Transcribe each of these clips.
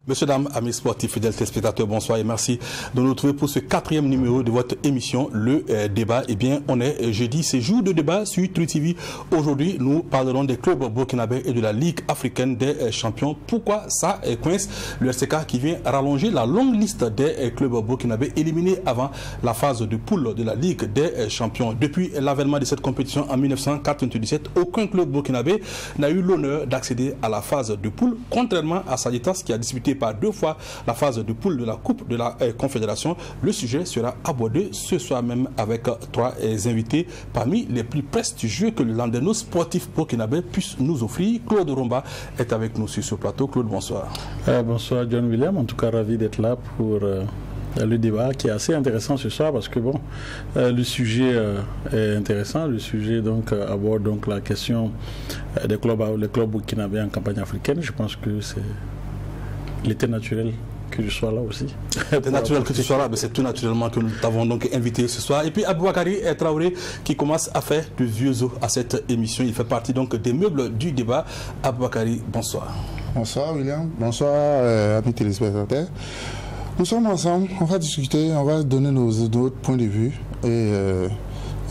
Messieurs, dames, amis sportifs, fidèles téléspectateurs, bonsoir et merci de nous retrouver pour ce 4e numéro de votre émission, le débat. Eh bien, on est jeudi, c'est jour de débat sur Truth TV. Aujourd'hui, nous parlerons des clubs burkinabés et de la Ligue africaine des champions. Pourquoi ça coince? Le RCK qui vient rallonger la longue liste des clubs burkinabés éliminés avant la phase de poule de la Ligue des champions. Depuis l'avènement de cette compétition en 1997, aucun club burkinabé n'a eu l'honneur d'accéder à la phase de poule, contrairement à Saditas qui a disputé par 2 fois la phase de poule de la Coupe de la Confédération. Le sujet sera abordé ce soir même avec 3 invités parmi les plus prestigieux que le Landerneau sportif burkinabé puisse nous offrir. Claude Romba est avec nous sur ce plateau. Claude, bonsoir. Bonsoir John William, en tout cas ravi d'être là pour le débat qui est assez intéressant ce soir parce que bon, le sujet est intéressant. Le sujet donc aborde donc la question des clubs burkinabés en campagne africaine. Je pense que c'est il était naturel que je sois là aussi. C'est naturel que tu sois là, mais c'est tout naturellement que nous t'avons donc invité ce soir. Et puis Aboubakary Traoré qui commence à faire de vieux os à cette émission. Il fait partie donc des meubles du débat. Aboubakary, bonsoir. Bonsoir William, bonsoir amis téléspectateurs. Nous sommes ensemble, on va discuter, on va donner notre point de vue et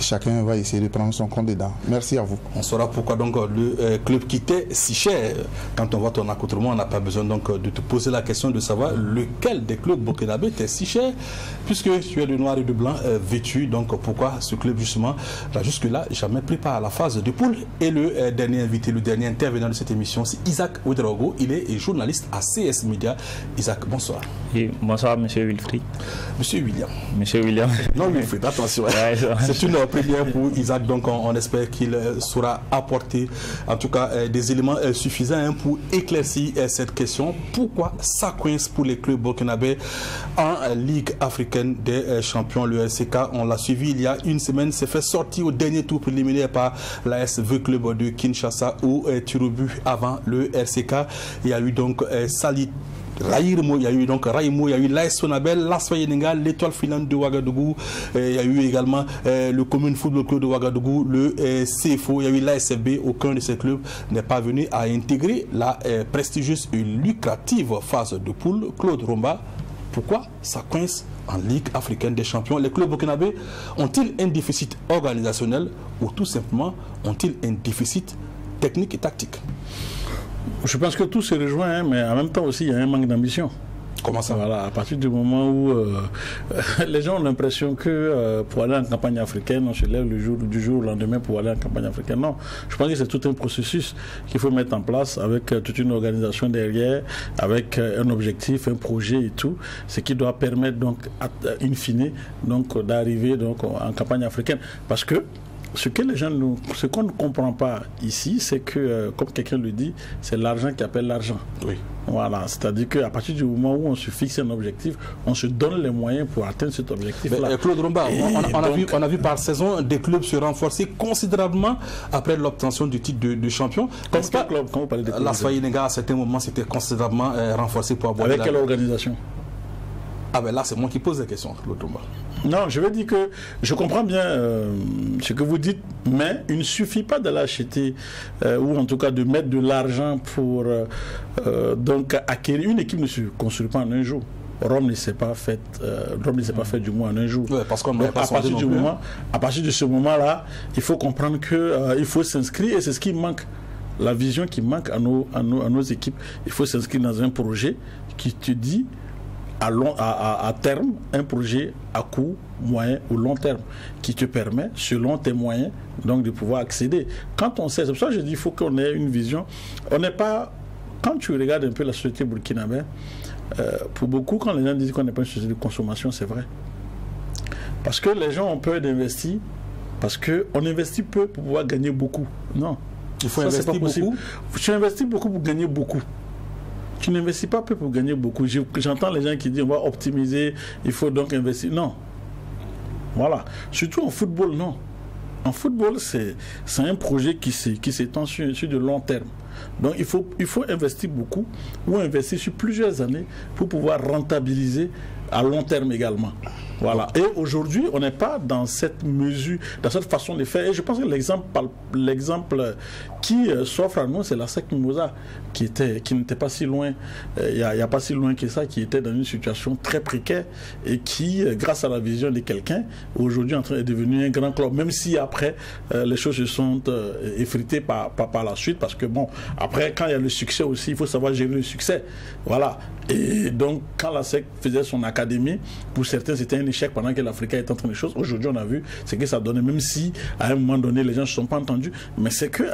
chacun va essayer de prendre son compte dedans. Merci à vous. On saura pourquoi donc le club qui était si cher. Quand on voit ton accoutrement, on n'a pas besoin donc de te poser la question de savoir lequel des clubs burkinabés était si cher, puisque tu es de noir et de blanc vêtu. Donc pourquoi ce club justement n'a jusque-là jamais pris part à la phase de poule. Et le dernier invité, le dernier intervenant de cette émission, c'est Isaac Ouedraogo. Il est journaliste à CS Media. Isaac, bonsoir. Oui, bonsoir Monsieur Wilfried. Monsieur William. Monsieur William. Non Wilfried, attention. Ouais, c'est une première pour Isaac, donc on espère qu'il saura apporter en tout cas des éléments suffisants pour éclaircir cette question. Pourquoi ça coince pour les clubs burkinabés en Ligue africaine des champions? Le RCK, on l'a suivi il y a une semaine, s'est fait sortir au dernier tour préliminaire par l'ASV Club de Kinshasa au tir au but avant le RCK. Il y a eu donc Salit Raïrmo, il y a eu donc Raïmo, il y a eu l'AS Sonabel, l'AS Fayenenga, l'Étoile Filante de Ouagadougou, il y a eu également le Commune Football Club de Ouagadougou, le CFO, il y a eu l'ASFB. Aucun de ces clubs n'est pas venu à intégrer la prestigieuse et lucrative phase de poule. Claude Romba, pourquoi ça coince en Ligue africaine des champions? Les clubs burkinabés ont-ils un déficit organisationnel ou tout simplement ont-ils un déficit technique et tactique? Je pense que tout se rejoint, hein, mais en même temps aussi il y a un manque d'ambition. Comment ça? Voilà, à partir du moment où les gens ont l'impression que pour aller en campagne africaine, on se lève du jour au lendemain pour aller en campagne africaine. Non, je pense que c'est tout un processus qu'il faut mettre en place avec toute une organisation derrière, avec un objectif, un projet et tout, ce qui doit permettre donc, in fine, donc d'arriver donc en campagne africaine. Parce que ce qu'on ne comprend pas ici, c'est que, comme quelqu'un le dit, c'est l'argent qui appelle l'argent. Oui. Voilà, c'est-à-dire qu'à partir du moment où on se fixe un objectif, on se donne les moyens pour atteindre cet objectif-là. Claude Romba, on a vu par saison des clubs se renforcer considérablement après l'obtention du titre de champion. Comme club, quand vous parlez de club, l'AS Fayenenga, à certains moments, c'était considérablement renforcé pour avoir... Avec quelle organisation? Ah ben là, c'est moi qui pose la question, Claude Romba. Non, je veux dire que je comprends bien ce que vous dites, mais il ne suffit pas de l'acheter ou en tout cas de mettre de l'argent pour donc acquérir. Une équipe ne se construit pas en un jour. Rome ne s'est pas faite du moins en un jour. Ouais, parce qu'on à partir de ce moment-là, il faut comprendre que il faut s'inscrire et c'est ce qui manque. La vision qui manque à nos équipes. Il faut s'inscrire dans un projet qui te dit à terme, un projet à court, moyen ou long terme qui te permet, selon tes moyens, donc de pouvoir accéder. Quand on sait, c'est pour ça que je dis qu'il faut qu'on ait une vision. On n'est pas... Quand tu regardes un peu la société burkinabé, pour beaucoup, quand les gens disent qu'on n'est pas une société de consommation, c'est vrai. Parce que les gens ont peur d'investir, parce qu'on investit peu pour pouvoir gagner beaucoup. Non. Il faut investir beaucoup. Tu investis beaucoup pour gagner beaucoup. Tu n'investis pas peu pour gagner beaucoup. J'entends les gens qui disent on va optimiser, il faut donc investir. Non. Voilà. Surtout en football, non. En football, c'est un projet qui s'étend sur de long terme. Donc il faut investir beaucoup ou investir sur plusieurs années pour pouvoir rentabiliser à long terme également. Voilà. Et aujourd'hui, on n'est pas dans cette mesure, dans cette façon de faire. Et je pense que l'exemple qui s'offre à nous, c'est la SEC Mimosa, qui n'était pas si loin, il n'y a pas si loin que ça, qui était dans une situation très précaire et qui, grâce à la vision de quelqu'un, aujourd'hui est devenu un grand club. Même si après, les choses se sont effritées par la suite, parce que bon, après, quand il y a le succès aussi, il faut savoir gérer le succès. Voilà. Et donc, quand la SEC faisait son académie, pour certains, c'était un échec pendant que l'Afrique était en train de choses. Aujourd'hui, on a vu ce que ça donnait, même si à un moment donné, les gens ne se sont pas entendus. Mais c'est que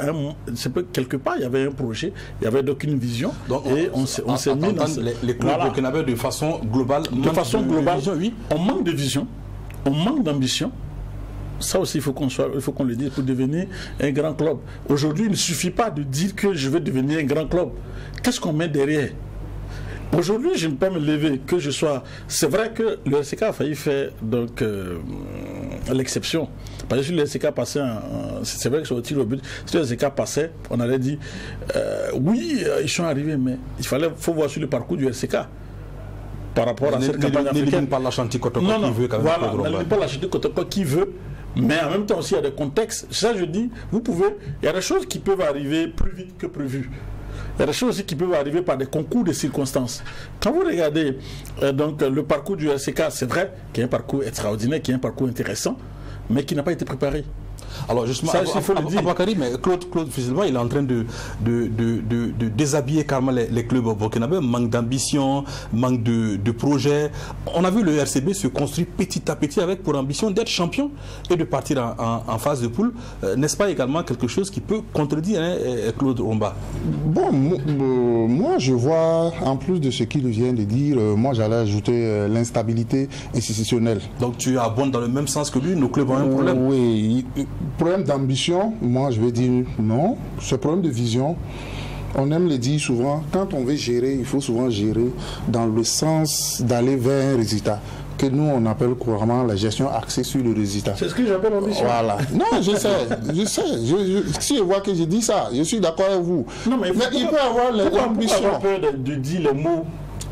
quelque part, il y avait un projet, il n'y avait d'aucune vision. Donc, et on s'est mis dans les clubs burkinabés de façon globale. De façon globale, vision, oui. On manque de vision, on manque d'ambition. Ça aussi, il faut qu'on le dise pour devenir un grand club. Aujourd'hui, il ne suffit pas de dire que je vais devenir un grand club. Qu'est-ce qu'on met derrière? Aujourd'hui, je ne peux pas me lever que je sois... C'est vrai que le RCK a failli faire donc l'exception. Parce que si le RCK passait, c'est vrai que sur le tir au but, si le RCK passait, on allait dire oui, ils sont arrivés, mais faut voir sur le parcours du RCK par rapport à cette campagne africaine. Pas la Chantier Kotoko qui veut quand même. Voilà, pas la Chantier Kotoko qui veut. Mais en même temps aussi, il y a des contextes. Ça, je dis, il y a des choses qui peuvent arriver plus vite que prévu. Il y a des choses aussi qui peuvent arriver par des concours de circonstances. Quand vous regardez donc, le parcours du RCK, c'est vrai qu'il y a un parcours extraordinaire, qu'il y a un parcours intéressant, mais qui n'a pas été préparé. Alors justement, il faut le dire. Mais Claude finalement, il est en train de déshabiller carrément les clubs burkinabés, manque d'ambition, manque de projet. On a vu le RCB se construire petit à petit avec pour ambition d'être champion et de partir en phase de poule. N'est-ce pas également quelque chose qui peut contredire Claude Romba? Bon, moi je vois, en plus de ce qu'il vient de dire, moi j'allais ajouter l'instabilité institutionnelle. Donc tu abondes dans le même sens que lui, nos clubs ont un problème? Oui. Problème d'ambition, moi je vais dire non. Ce problème de vision, on aime le dire souvent, quand on veut gérer, il faut souvent gérer dans le sens d'aller vers un résultat, que nous on appelle couramment la gestion axée sur le résultat. C'est ce que j'appelle l'ambition. Voilà. Non, je sais. Si je vois que je dis ça, je suis d'accord avec vous. Non, mais il peut avoir l'ambition. Pourquoi avoir peur de dire les mots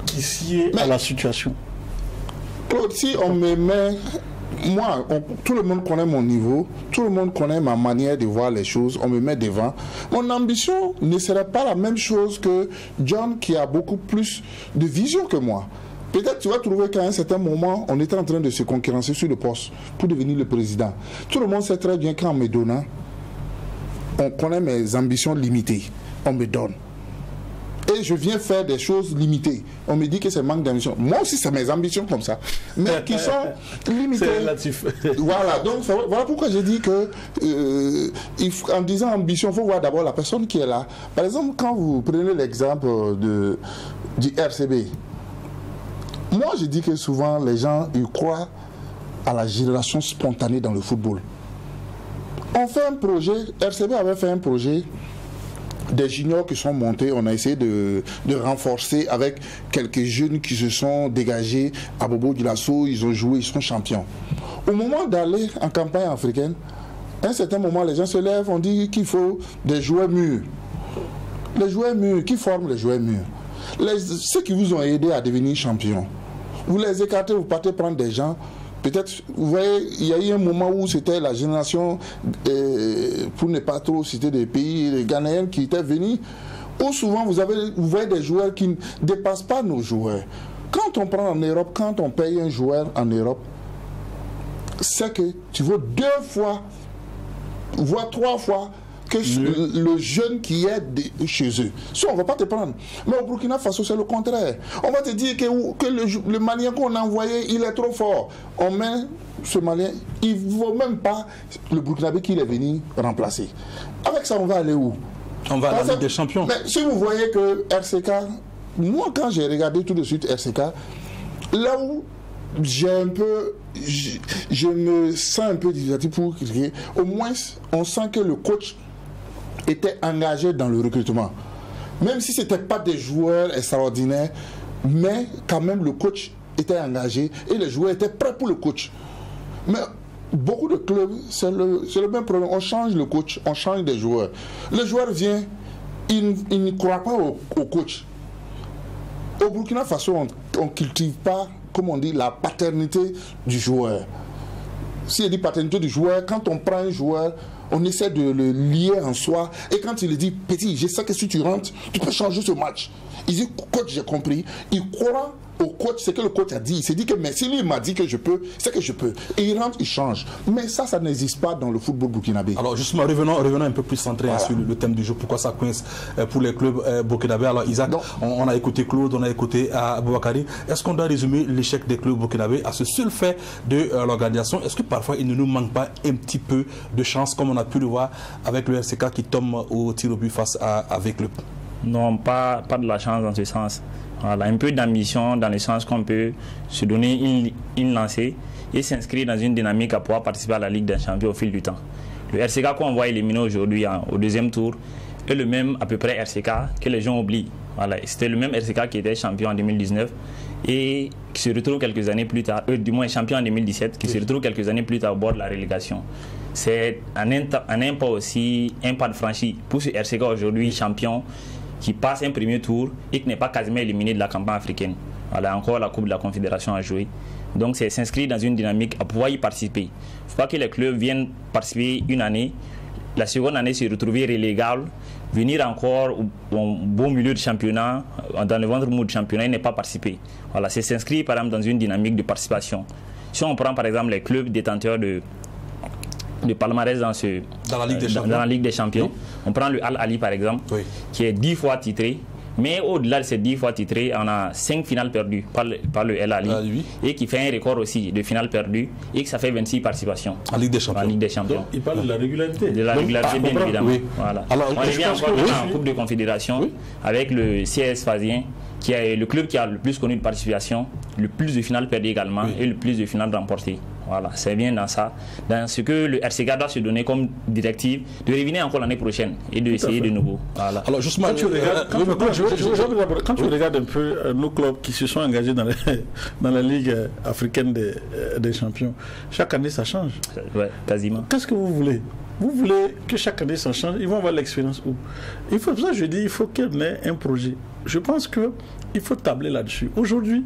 qui sied à la situation? Claude, si on me met... Moi, tout le monde connaît mon niveau, tout le monde connaît ma manière de voir les choses, on me met devant. Mon ambition ne serait pas la même chose que John qui a beaucoup plus de vision que moi. Peut-être tu vas trouver qu'à un certain moment, on était en train de se concurrencer sur le poste pour devenir le président. Tout le monde sait très bien qu'en me donnant, on connaît mes ambitions limitées, on me donne. Et je viens faire des choses limitées. On me dit que c'est manque d'ambition. Moi aussi, c'est mes ambitions comme ça. Mais qui sont limitées. C'est relatif. Voilà. Donc, voilà pourquoi j'ai dit que, en disant ambition, il faut voir d'abord la personne qui est là. Par exemple, quand vous prenez l'exemple du RCB, moi, je dis que souvent, les gens, ils croient à la génération spontanée dans le football. On fait un projet, RCB avait fait un projet, des juniors qui sont montés, on a essayé de renforcer avec quelques jeunes qui se sont dégagés à Bobo Dioulasso, ils ont joué, ils sont champions. Au moment d'aller en campagne africaine, à un certain moment, les gens se lèvent, on dit qu'il faut des joueurs mûrs. Les joueurs mûrs, qui forment les joueurs mûrs? Ceux qui vous ont aidé à devenir champion. Vous les écartez, vous partez prendre des gens. Peut-être, vous voyez, il y a eu un moment où c'était la génération, pour ne pas trop citer des pays, les Ghanéens qui étaient venus, où souvent vous voyez des joueurs qui ne dépassent pas nos joueurs. Quand on prend en Europe, quand on paye un joueur en Europe, c'est que tu veux 2 fois, voire 3 fois, que le jeune qui est chez eux. Si on ne va pas te prendre. Mais au Burkina Faso, c'est le contraire. On va te dire que le Malien qu'on a envoyé, il est trop fort. On met ce Malien, il ne vaut même pas le Burkinabé qu'il est venu remplacer. Avec ça, on va aller où? On va à la Ligue des Champions. Mais si vous voyez que RCK, moi quand j'ai regardé tout de suite RCK, là où j'ai un peu, je me sens un peu difficile pour critiquer, au moins on sent que le coach était engagé dans le recrutement. Même si ce n'était pas des joueurs extraordinaires, mais quand même le coach était engagé et les joueurs étaient prêts pour le coach. Mais beaucoup de clubs, c'est le même problème. On change le coach, on change des joueurs. Le joueur vient, il ne croit pas au coach. Au Burkina Faso, on ne cultive pas, comme on dit, la paternité du joueur. Si on dit paternité du joueur, quand on prend un joueur, on essaie de le lier en soi. Et quand il dit, petit, je sais que si tu rentres, tu peux changer ce match. Il dit, coach, j'ai compris. Il croit au coach, c'est que le coach a dit. Il s'est dit que, mais si lui m'a dit que je peux, c'est que je peux. Et il rentre, il change. Mais ça n'existe pas dans le football burkinabé. Alors justement, revenons un peu plus centré sur le thème du jeu. Pourquoi ça coince pour les clubs burkinabés? Alors Isaac, on a écouté Claude, on a écouté Aboubakari. Est-ce qu'on doit résumer l'échec des clubs burkinabés à ce seul fait de l'organisation? Est-ce que parfois il ne nous manque pas un petit peu de chance, comme on a pu le voir avec le RCK qui tombe au tir au but face à V-Club? Non, pas de la chance dans ce sens. Voilà, un peu d'ambition dans le sens qu'on peut se donner une lancée et s'inscrire dans une dynamique à pouvoir participer à la Ligue des Champions au fil du temps. Le RCK qu'on voit éliminer aujourd'hui au deuxième tour est le même à peu près RCK que les gens oublient. Voilà, c'était le même RCK qui était champion en 2019 et qui se retrouve quelques années plus tard, du moins champion en 2017, qui se retrouve quelques années plus tard au bord de la relégation. C'est un pas aussi, un pas de franchi pour ce RCK aujourd'hui champion, qui passe un premier tour et qui n'est pas quasiment éliminé de la campagne africaine. Voilà, encore la Coupe de la Confédération à jouer. Donc c'est s'inscrire dans une dynamique à pouvoir y participer. Il ne faut pas que les clubs viennent participer une année, la seconde année se retrouver relégable, venir encore au bon milieu de championnat, dans le ventre mou de championnat et ne pas participer. Voilà, c'est s'inscrire par exemple dans une dynamique de participation. Si on prend par exemple les clubs détenteurs de palmarès dans la Ligue des Champions. Oui. On prend le Al-Ali par exemple, oui, qui est 10 fois titré, mais au-delà de ces 10 fois titrés, on a 5 finales perdues par le Al-Ali, et qui fait un record aussi de finales perdues, et que ça fait 26 participations en Ligue des Champions. Donc, il parle de la régularité. De la régularité, bien évidemment. Oui. Voilà. Alors, on revient encore en Coupe de Confédération avec le CS Phasien, qui est le club qui a le plus connu de participation, le plus de finales perdues également, et le plus de finales remportées. Voilà, c'est bien dans ça, dans ce que le RCK doit se donner comme directive, de revenir encore l'année prochaine et d'essayer de nouveau. Voilà. Alors justement, quand tu regardes un peu nos clubs qui se sont engagés dans la Ligue africaine des champions, chaque année ça change. Ouais, quasiment. Qu'est-ce que vous voulez? Vous voulez que chaque année ça change? Ils vont avoir l'expérience où? Pour ça je dis, il faut qu'il y ait un projet. Je pense qu'il faut tabler là-dessus. Aujourd'hui,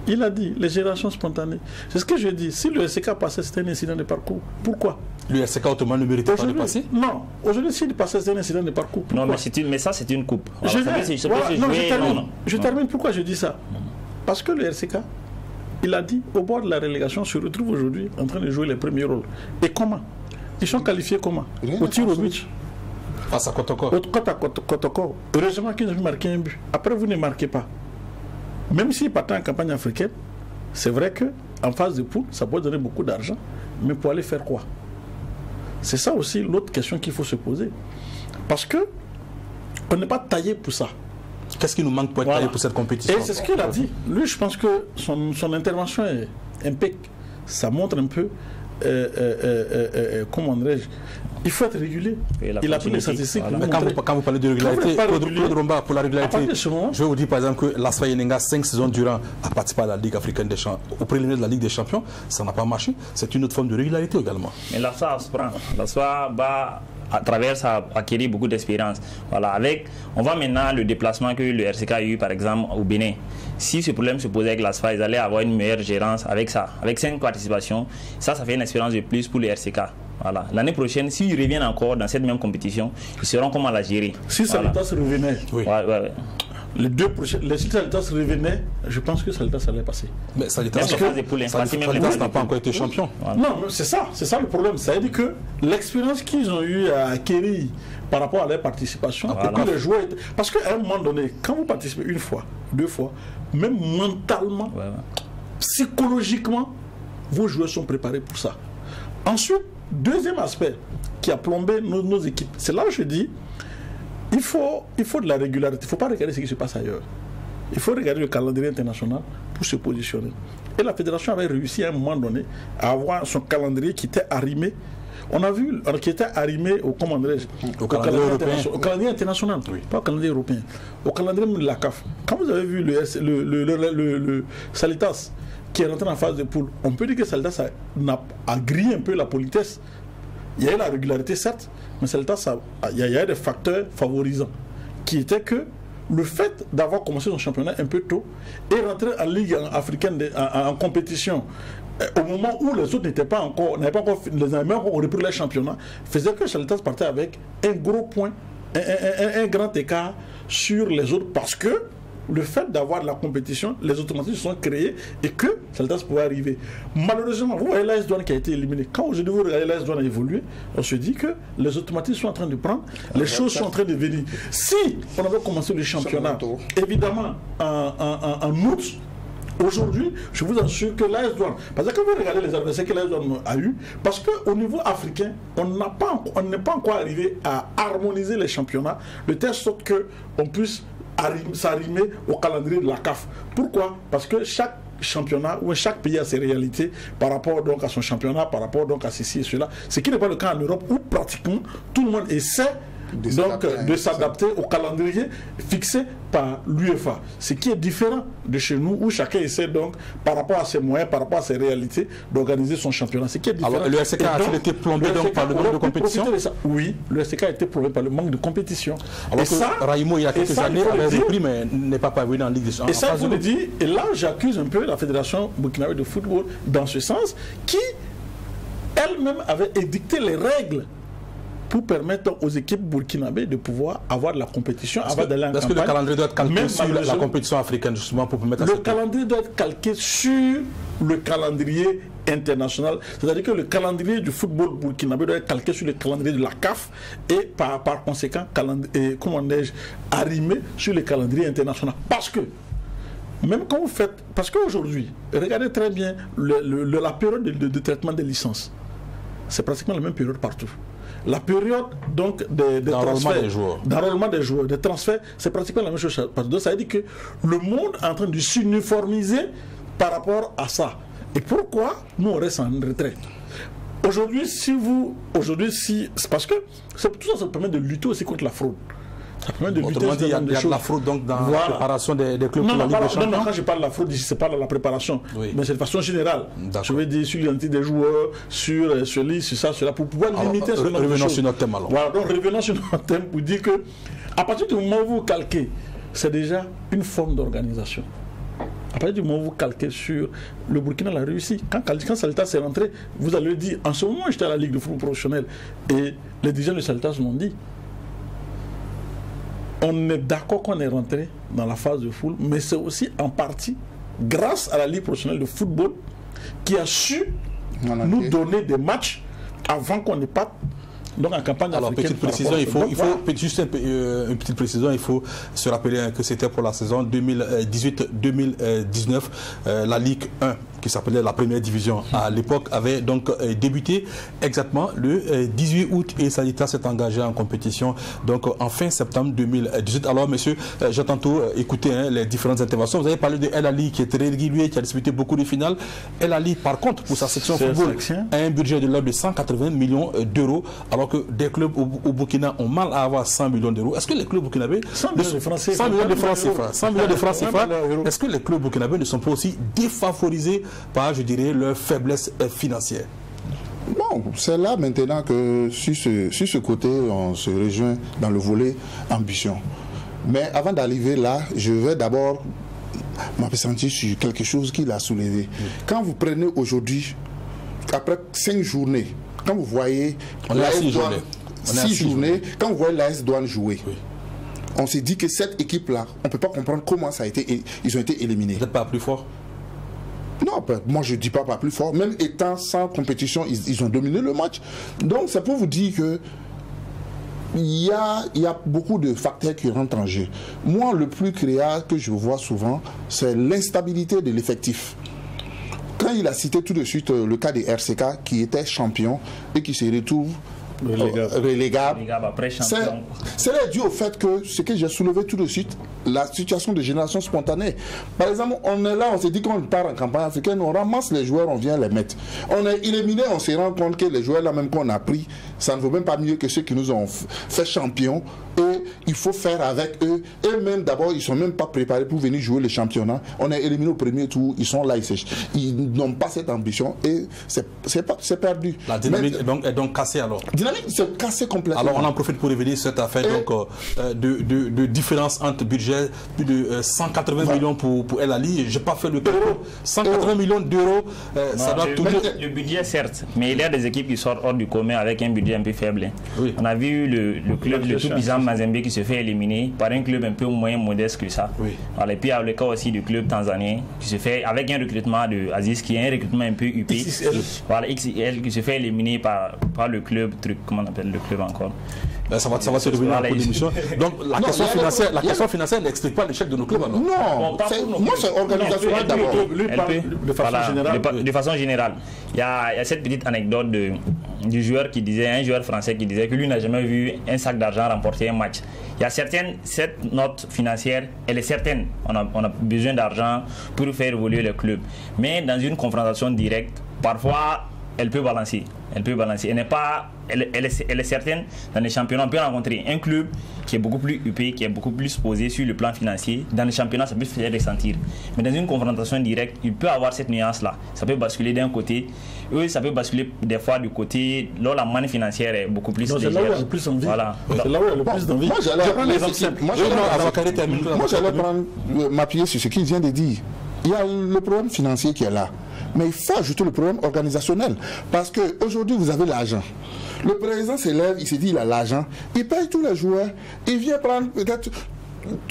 il a dit, les générations spontanées. C'est ce que je dis. Si le RCK passait, c'était un incident de parcours. Pourquoi? Le RCK autrement ne méritait pas de passer? Non. Aujourd'hui, s'il passait, c'était un incident de parcours. Pourquoi? Non, mais ça, c'est une coupe. Je termine. Pourquoi je dis ça? Parce que le RCK, il a dit, au bord de la relégation, se retrouve aujourd'hui en train de jouer les premiers rôles. Et comment? Ils sont qualifiés comment? Au tir au but. Face à Kotoko. Kotoko. Heureusement qu'ils ont marqué un but. Après, vous ne marquez pas. Même s'ils partent en campagne africaine, c'est vrai qu'en phase de poule, ça peut donner beaucoup d'argent, mais pour aller faire quoi? C'est ça aussi l'autre question qu'il faut se poser. Parce que on n'est pas taillé pour ça. Qu'est-ce qui nous manque pour être taillé pour cette compétition? Et c'est ce qu'il a dit. Lui, je pense que son intervention est impeccable. Ça montre un peu, comment dirais-je, il faut être régulier. Il a pris les statistiques. Voilà. Quand vous parlez de régularité, Claude Romba, pour la régularité, je vais vous dire par exemple que l'ASFA Yenenga, 5 saisons durant, a participé à la Ligue africaine des champions, au préliminaire de la Ligue des champions, ça n'a pas marché. C'est une autre forme de régularité également. Mais l'ASFA se prend. L'ASFA va à travers ça acquérir beaucoup d'expérience. Voilà, on voit maintenant le déplacement que le RCK a eu par exemple au Bénin. Si ce problème se posait avec l'ASFA, ils allaient avoir une meilleure gérance avec ça. Avec 5 participations, ça fait une expérience de plus pour le RCK. Voilà. L'année prochaine, s'ils reviennent encore dans cette même compétition, ils sauront comment la gérer. Si Salitas revenait, les deux prochains, si Salitas revenait, je pense que Salitas allait passer. Mais Salitas n'a pas encore été champion. Voilà. Non, c'est ça le problème. Ça veut dire que l'expérience qu'ils ont eu à acquérir par rapport à leur participation, et que les joueurs étaient... Parce qu'à un moment donné, quand vous participez une fois, 2 fois, même mentalement, psychologiquement, vos joueurs sont préparés pour ça. Ensuite, deuxième aspect qui a plombé nos équipes, c'est là où je dis, il faut de la régularité. Il ne faut pas regarder ce qui se passe ailleurs. Il faut regarder le calendrier international pour se positionner. Et la fédération avait réussi à un moment donné à avoir son calendrier qui était arrimé. On a vu qui était arrimé au calendrier international, pas au calendrier européen, au calendrier de la CAF. Quand vous avez vu le Salitas qui est rentré en phase de poule, on peut dire que Salitas a grillé un peu la politesse. Il y a eu la régularité certes, mais Salitas, il y a des facteurs favorisants qui était que le fait d'avoir commencé son championnat un peu tôt et rentrer en Ligue africaine en compétition au moment où les autres n'avaient pas encore repris leur championnat, faisait que Saletas partait avec un gros point, un grand écart sur les autres, parce que le fait d'avoir la compétition, les automatismes sont créés et que Saletas pouvait arriver. Malheureusement, vous voyez l'AS Douanes qui a été éliminé. Quand aujourd'hui vous regardez l'AS Douanes évoluer, on se dit que les automatismes sont en train de prendre, les choses sont en train de venir. Si on avait commencé le championnat, évidemment, en août, aujourd'hui, je vous assure que l'AS Douanes, parce que quand vous regardez les adversaires que l'AS Douanes a eu, parce qu'au niveau africain, on n'est pas encore arrivé à harmoniser les championnats, de telle sorte qu'on puisse s'arrimer au calendrier de la CAF. Pourquoi? Parce que chaque championnat ou chaque pays a ses réalités par rapport donc à son championnat, par rapport donc à ceci et cela. Ce qui n'est pas le cas en Europe où pratiquement tout le monde essaie de s'adapter au calendrier fixé par l'UEFA. Ce qui est différent de chez nous où chacun essaie donc par rapport à ses moyens, par rapport à ses réalités d'organiser son championnat. Ce qui est différent. Alors le SK a-t-il été plombé donc par le manque de compétition? Oui, le SK a été plombé par le manque de compétition. Alors que Raimo il y a quelques années avait repris mais n'est pas parvenu en Ligue des Champions. Et ça je vous le dis, et là j'accuse un peu la Fédération burkinabé de football dans ce sens, qui elle-même avait édicté les règles pour permettre aux équipes burkinabées de pouvoir avoir de la compétition avant d'aller en campagne. Est-ce que le calendrier doit être calqué sur la compétition africaine justement pour permettre à le calendrier doit être calqué sur le calendrier international. C'est-à-dire que le calendrier du football burkinabé doit être calqué sur le calendrier de la CAF et par conséquent, arrimé sur le calendrier international. Parce que même quand vous faites... Parce qu'aujourd'hui, regardez très bien la période de traitement des licences. C'est pratiquement la même période partout. La période donc d'enrôlement des joueurs, des transferts, c'est pratiquement la même chose. Donc ça veut dire que le monde est en train de s'uniformiser par rapport à ça. Et pourquoi nous on reste en retrait? Aujourd'hui, c'est parce que tout ça permet de lutter aussi contre la fraude. Ça permet de lutter. Autrement dit, il y a de la fraude donc dans la préparation des clubs pour la Ligue des Champions. Non, quand je parle de la fraude, ici, c'est pas la préparation. Oui. Mais c'est de façon générale. Je veux dire sur l'identité des joueurs, sur ça, cela, pour pouvoir limiter ce genre de choses. Revenons sur notre thème alors. Voilà, donc revenons sur notre thème pour dire que, à partir du moment où vous calquez, c'est déjà une forme d'organisation. À partir du moment où vous calquez sur le Burkina l'a réussi. Quand Saletas est rentré, vous allez le dire, en ce moment j'étais à la Ligue de football professionnel et les dirigeants de Saletas m'ont dit, on est d'accord qu'on est rentré dans la phase de foule, mais c'est aussi en partie grâce à la Ligue professionnelle de football qui a su nous donner des matchs avant qu'on n'ait pas donc en campagne africaine. Alors petite précision, une petite précision, il faut se rappeler que c'était pour la saison 2018-2019, la Ligue 1 qui s'appelait la première division à l'époque avait donc débuté exactement le 18 août et Saletas s'est engagé en compétition donc en fin septembre 2018. Alors monsieur, j'ai tantôt écouté les différentes interventions. Vous avez parlé de El Ali qui est très régulier, qui a disputé beaucoup de finales. El Ali par contre pour sa section football a un budget de l'ordre de 180 millions d'euros alors que des clubs au Burkina ont mal à avoir 100 millions d'euros. Est-ce que les clubs burkinabés 100 millions de francs CFA, est-ce que les clubs burkinabés ne sont pas aussi défavorisés par, je dirais, leur faiblesse financière? Bon, c'est là maintenant que sur ce côté, on se rejoint dans le volet ambition. Mais avant d'arriver là, je vais d'abord m'appesantir sur quelque chose qu'il a soulevé. Quand vous prenez aujourd'hui, après 5 journées, quand vous voyez l'AS Douanes, 6 journées, quand vous voyez l'AS Douanes jouer, oui. On s'est dit que cette équipe-là, on ne peut pas comprendre comment ça a été, ils ont été éliminés. Vous n'êtes pas plus fort? Non, moi je ne dis pas plus fort. Même étant sans compétition, ils ont dominé le match. Donc c'est pour vous dire que il y a beaucoup de facteurs qui rentrent en jeu. Moi, le plus créa que je vois souvent, c'est l'instabilité de l'effectif. Quand il a cité tout de suite le cas des RCK qui était champion et qui se retrouve relégable, c'est dû au fait que ce que j'ai soulevé tout de suite, la situation de génération spontanée. Par exemple, on est là, on s'est dit qu'on part en campagne africaine, on ramasse les joueurs, on vient les mettre. On est éliminé, on se rend compte que les joueurs là même qu'on a pris, ça ne vaut même pas mieux que ceux qui nous ont fait champions. Et il faut faire avec eux. Eux-mêmes, d'abord, ils ne sont même pas préparés pour venir jouer le championnat. On est éliminé au premier tour, ils sont là, ils n'ont pas cette ambition et c'est perdu. La dynamique est donc cassée alors. La dynamique s'est cassée complètement. Alors on en profite pour revenir sur cette affaire de différence entre budget, plus de 180 millions pour El Ali. Je n'ai pas fait le calcul. 180 millions d'euros, ça doit tourner. Le budget, certes, mais il y a des équipes qui sortent hors du commun avec un budget un peu faible. Oui. On a vu le club de Toubizan Mazembe qui se fait éliminer par un club un peu moins modeste que ça. Oui. Alors, et puis il y a le cas aussi du club tanzanien qui se fait avec un recrutement de Aziz qui est un recrutement un peu huppé. XXL. Voilà, XXL qui se fait éliminer par le club, comment on appelle le club encore. Ça va se revenir en d'émission. Donc la question financière n'explique pas l'échec de nos clubs alors. Non, moi c'est organisationnel d'abord. De façon générale. Il y a cette petite anecdote du joueur qui disait, un joueur français qui disait que lui n'a jamais vu un sac d'argent remporter un match. Il y a cette note financière, elle est certaine. On a besoin d'argent pour faire évoluer le club. Mais dans une confrontation directe, parfois, elle peut balancer. Elle est certaine. Dans les championnats, on peut rencontrer un club qui est beaucoup plus huppé, qui est beaucoup plus posé sur le plan financier. Dans les championnats, ça peut se faire ressentir. Mais dans une confrontation directe, il peut avoir cette nuance-là. Ça peut basculer d'un côté. Eux, ça peut basculer des fois du côté. Là, la manne financière est beaucoup plus légère. C'est là où il y a le plus envie. Voilà. C'est là où il y a le plus d'envie. Moi, j'allais m'appuyer sur ce qu'il vient de dire. Il y a le problème financier qui est là. Mais il faut ajouter le problème organisationnel. Parce qu'aujourd'hui, vous avez l'argent. Le président s'élève, il se dit il a l'argent. Il paye tous les joueurs. Il vient prendre peut-être...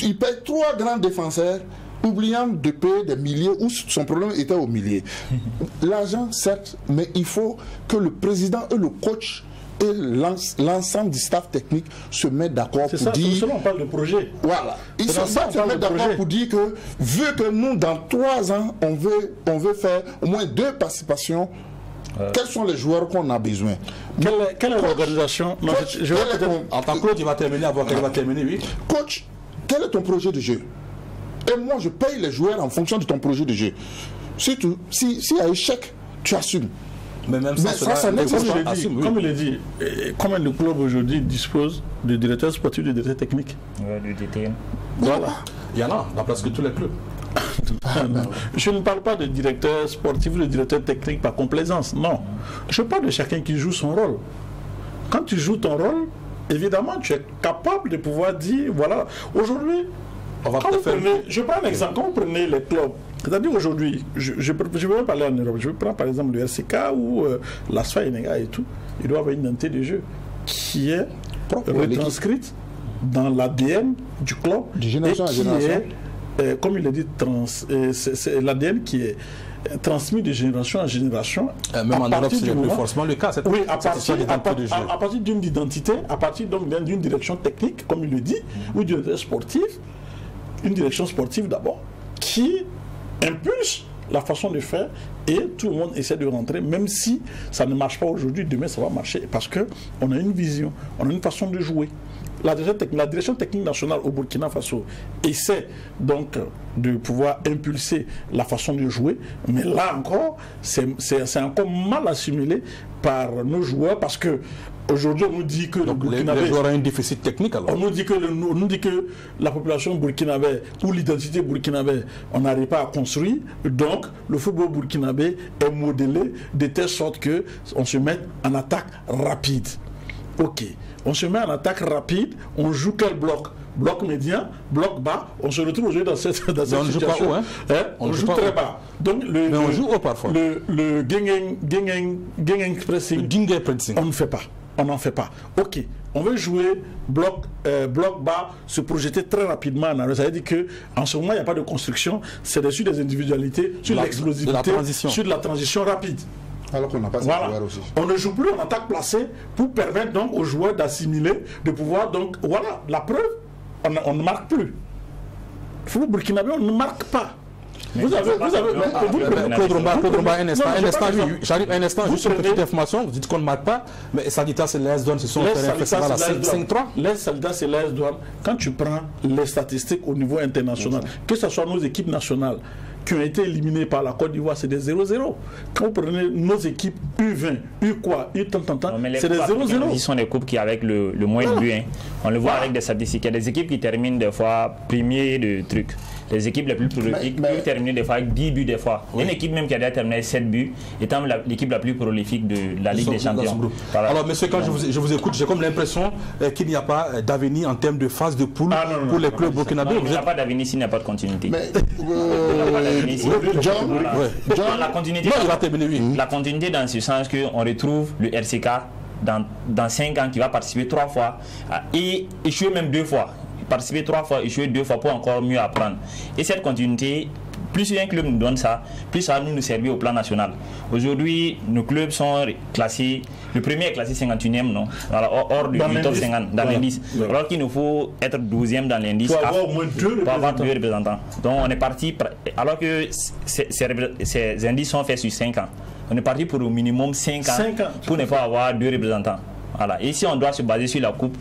Il paye 3 grands défenseurs, oubliant de payer des milliers, où son problème était aux milliers. L'argent, certes, mais il faut que le président et le coach et l'ensemble du staff technique se mettent d'accord pour dire... C'est ça, on parle de projet. Voilà. Ils se mettent d'accord pour dire que, vu que nous, dans 3 ans, on veut faire au moins 2 participations, quels sont les joueurs qu'on a besoin? Quelle est l'organisation? En tant que coach, il va terminer avant qu'elle va terminer, oui. Coach, quel est ton projet de jeu? Et moi, je paye les joueurs en fonction de ton projet de jeu. Surtout, s'il y a échec, tu assumes. Mais même ça n'existe pas. Comme il est dit, comment le club aujourd'hui dispose de directeurs sportifs, de directeurs techniques? Du DTN. Voilà. Il y en a dans presque tous les clubs. Je ne parle pas de directeur sportif ou de directeur technique par complaisance, non. Je parle de chacun qui joue son rôle. Quand tu joues ton rôle, évidemment, tu es capable de pouvoir dire, voilà, aujourd'hui, je prends un exemple, quand vous prenez les clubs, c'est-à-dire aujourd'hui, je vais même parler en Europe, je vais prendre par exemple le RCK ou l'ASFA Enega et tout, ils doivent avoir une identité de jeu qui est retranscrite dans l'ADN du club, de génération à génération. Comme il a dit, c'est l'ADN qui est transmis de génération en génération. Même en Europe, c'est plus forcément le cas. Oui, à partir d'une identité, à partir d'une direction technique, comme il le dit, ou d'une direction sportive, une direction sportive d'abord, qui impulse la façon de faire et tout le monde essaie de rentrer, même si ça ne marche pas aujourd'hui, demain ça va marcher, parce qu'on a une vision, on a une façon de jouer. La direction technique nationale au Burkina Faso essaie donc de pouvoir impulser la façon de jouer, mais là encore, c'est encore mal assimilé par nos joueurs parce que aujourd'hui on nous dit que le Burkinabé... Les joueurs ont un déficit technique alors. On nous dit que la population burkinabé ou l'identité burkinabé, on n'arrive pas à construire, donc le football burkinabé est modelé de telle sorte qu'on se met en attaque rapide. Ok, on se met en attaque rapide, on joue quel bloc? Bloc médian, bloc bas, on se retrouve aujourd'hui dans cette situation. Joue pas haut, hein? On joue très bas. Donc mais on joue haut parfois. Le pressing, on ne fait pas. On n'en fait pas. Ok, on veut jouer bloc bas, se projeter très rapidement en arrière. Ça veut dire qu'en ce moment, il n'y a pas de construction, c'est sur des individualités, sur l'explosivité, sur de la transition rapide. Alors qu'on n'a pas voilà. Aussi. On ne joue plus en attaque placée pour permettre donc aux joueurs d'assimiler, de pouvoir donc, voilà, la preuve, on ne marque plus. Le football burkinabé, on ne marque pas. Vous avez Claude Romba, un instant, j'arrive un instant, juste une petite information, vous dites qu'on ne marque pas, mais Salitas et l'AS Douanes se sont fait un festival à 5-3. Les Salitas et l'AS Douanes, quand tu prends les statistiques au niveau international, que ce soit nos équipes nationales qui ont été éliminées par la Côte d'Ivoire, c'est des 0-0. Quand vous prenez nos équipes U20, U-quoi, c'est des 0-0. Ils sont des coupes qui avec le moins de buts. Hein. On le voit avec des statistiques. Il y a des équipes qui terminent des fois premiers de trucs. Les équipes les plus prolifiques peuvent terminer des fois avec 10 buts des fois. Oui. Une équipe même qui a déjà terminé 7 buts étant l'équipe la plus prolifique de la Ligue des Champions. Voilà. Alors messieurs, quand je vous écoute, j'ai comme l'impression qu'il n'y a pas d'avenir en termes de phase de poule pour les clubs burkinabés. Il n'y a pas d'avenir s'il n'y a pas de continuité. La continuité, il va terminer, oui. La continuité dans ce sens qu'on retrouve le RCK dans 5 ans qui va participer 3 fois et échouer même 2 fois. Participer 3 fois, échouer 2 fois pour encore mieux apprendre. Et cette continuité, plus un club nous donne ça, plus ça va nous servir au plan national. Aujourd'hui, nos clubs sont classés, le premier est classé 51e, non? Voilà, hors du top 50 dans l'indice. Alors qu'il nous faut être 12e dans l'indice pour avoir au moins 2 représentants. Donc on est parti, alors que ces indices sont faits sur 5 ans. On est parti pour au minimum 5 ans pour ne pas avoir 2 représentants. Voilà. Et ici, on doit se baser sur la coupe,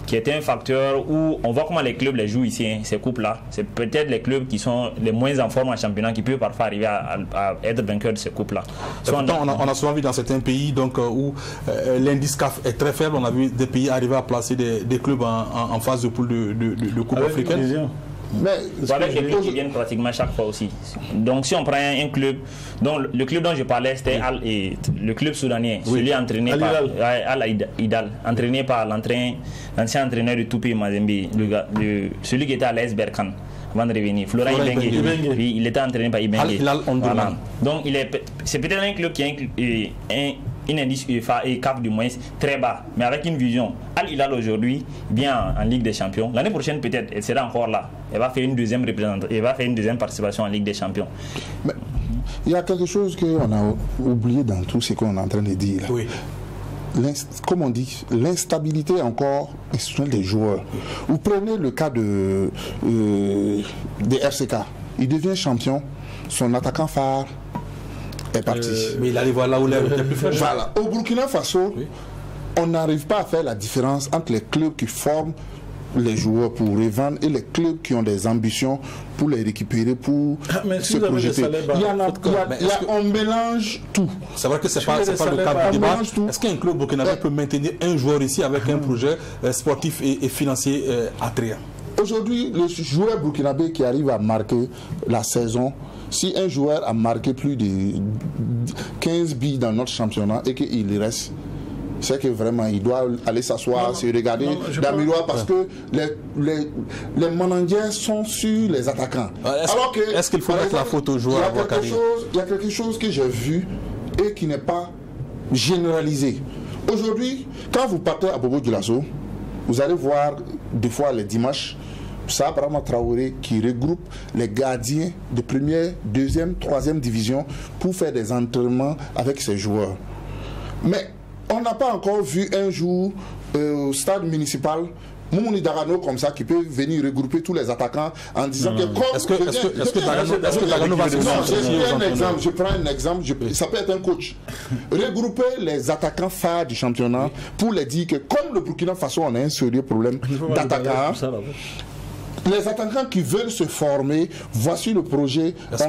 qui est un facteur où on voit comment les clubs les jouent ici, hein, ces coupes-là. C'est peut-être les clubs qui sont les moins en forme en championnat qui peuvent parfois arriver à être vainqueurs de ces coupes-là. On a souvent vu dans certains pays donc, où l'indice CAF est très faible. On a vu des pays arriver à placer des clubs en phase de poule de coupe africaine. Mais avec les clubs qui viennent pratiquement chaque fois aussi. Donc si on prend un club, donc le club dont je parlais c'était le club soudanien, celui entraîné par Al-Hilal, entraîné par l'ancien entraîneur de Toupé Mazembe, celui qui était à l'AS Berkane avant de revenir, Florent Ibenge. Il était entraîné par Ibenge. Voilà. Donc c'est peut-être un club qui a une indice UEFA et CAF du moins très bas, mais avec une vision. Al-Hilal aujourd'hui, bien en Ligue des Champions. L'année prochaine peut-être, elle sera encore là. Elle va faire une deuxième représentation, elle va faire une deuxième participation en Ligue des Champions. Mais il y a quelque chose qu'on a oublié dans tout ce qu'on est en train de dire. Là. Oui. Comme on dit, l'instabilité encore institutionnelle des joueurs. Vous prenez le cas de RCK. Il devient champion, son attaquant phare est parti. Mais il arrive là où il est plus faible. Voilà. Au Burkina Faso, on n'arrive pas à faire la différence entre les clubs qui forment les joueurs pour revendre et les clubs qui ont des ambitions pour les récupérer, pour se projeter. On mélange tout. C'est vrai que c'est pas le cas du débat. Est-ce qu'un club burkinabé peut maintenir un joueur ici avec un projet sportif et financier attrayant? Aujourd'hui, le joueur burkinabé qui arrive à marquer la saison, si un joueur a marqué plus de 15 billes dans notre championnat et qu'il reste, c'est que vraiment il doit aller s'asseoir, se regarder dans le miroir parce que les managers sont sur les attaquants. Est-ce qu'il faut mettre la faute aux joueurs? Il y a quelque chose que j'ai vu et qui n'est pas généralisé. Aujourd'hui, quand vous partez à Bobo Dioulasso, vous allez voir des fois les dimanches, ça Brahma Traoré qui regroupe les gardiens de première, deuxième, troisième division pour faire des entraînements avec ses joueurs. Mais on n'a pas encore vu un jour au stade municipal Moumouni Darano comme ça qui peut venir regrouper tous les attaquants en disant que comme est-ce que Darano va se je prends un exemple, ça peut être un coach. Regrouper les attaquants phares du championnat pour les dire que comme le Burkina Faso on a un sérieux problème d'attaquants. Les attaquants qui veulent se former, voici le projet. Est-ce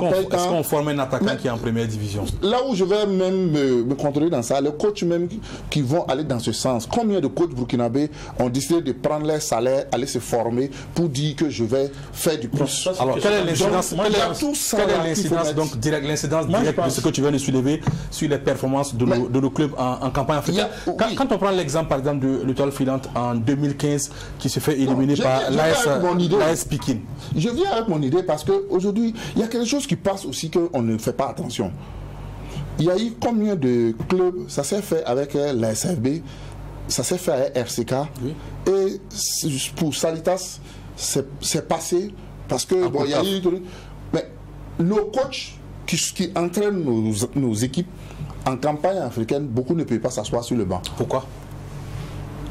qu'on forme un attaquant qui est en première division? Là où je vais même me contrôler dans ça, les coachs même qui vont aller dans ce sens. Combien de coachs burkinabés ont décidé de prendre leur salaire, aller se former pour dire que je vais faire du plus? Alors, quelle est l'incidence directe de ce que tu viens de soulever sur les performances de nos clubs en campagne africaine? Quand on prend l'exemple par exemple de l'Étoile filante en 2015 qui se fait éliminer par l'AS Pekin. Je viens avec mon idée parce qu'aujourd'hui, il y a quelque chose qui passe aussi qu'on ne fait pas attention. Il y a eu combien de clubs, ça s'est fait avec la SFB, ça s'est fait avec RCK, et pour Salitas, c'est passé parce que il y a eu... Mais nos coachs qui entraînent nos équipes en campagne africaine, beaucoup ne peuvent pas s'asseoir sur le banc. Pourquoi?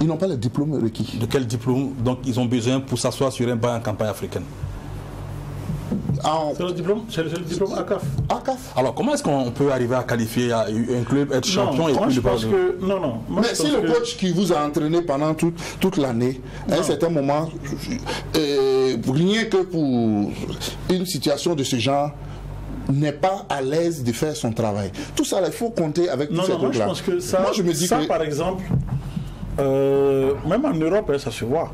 Ils n'ont pas le diplôme requis. De quel diplôme donc ils ont besoin pour s'asseoir sur un banc en campagne africaine? C'est le diplôme ACAF. Alors, comment est-ce qu'on peut arriver à qualifier un club, être champion et puis je pense que non. Mais si le coach qui vous a entraîné pendant toute l'année, à un certain moment, rien que pour une situation de ce genre, n'est pas à l'aise de faire son travail. Tout ça, il faut compter avec tous ces trucs-là. Je pense que ça, par exemple, même en Europe, ça se voit.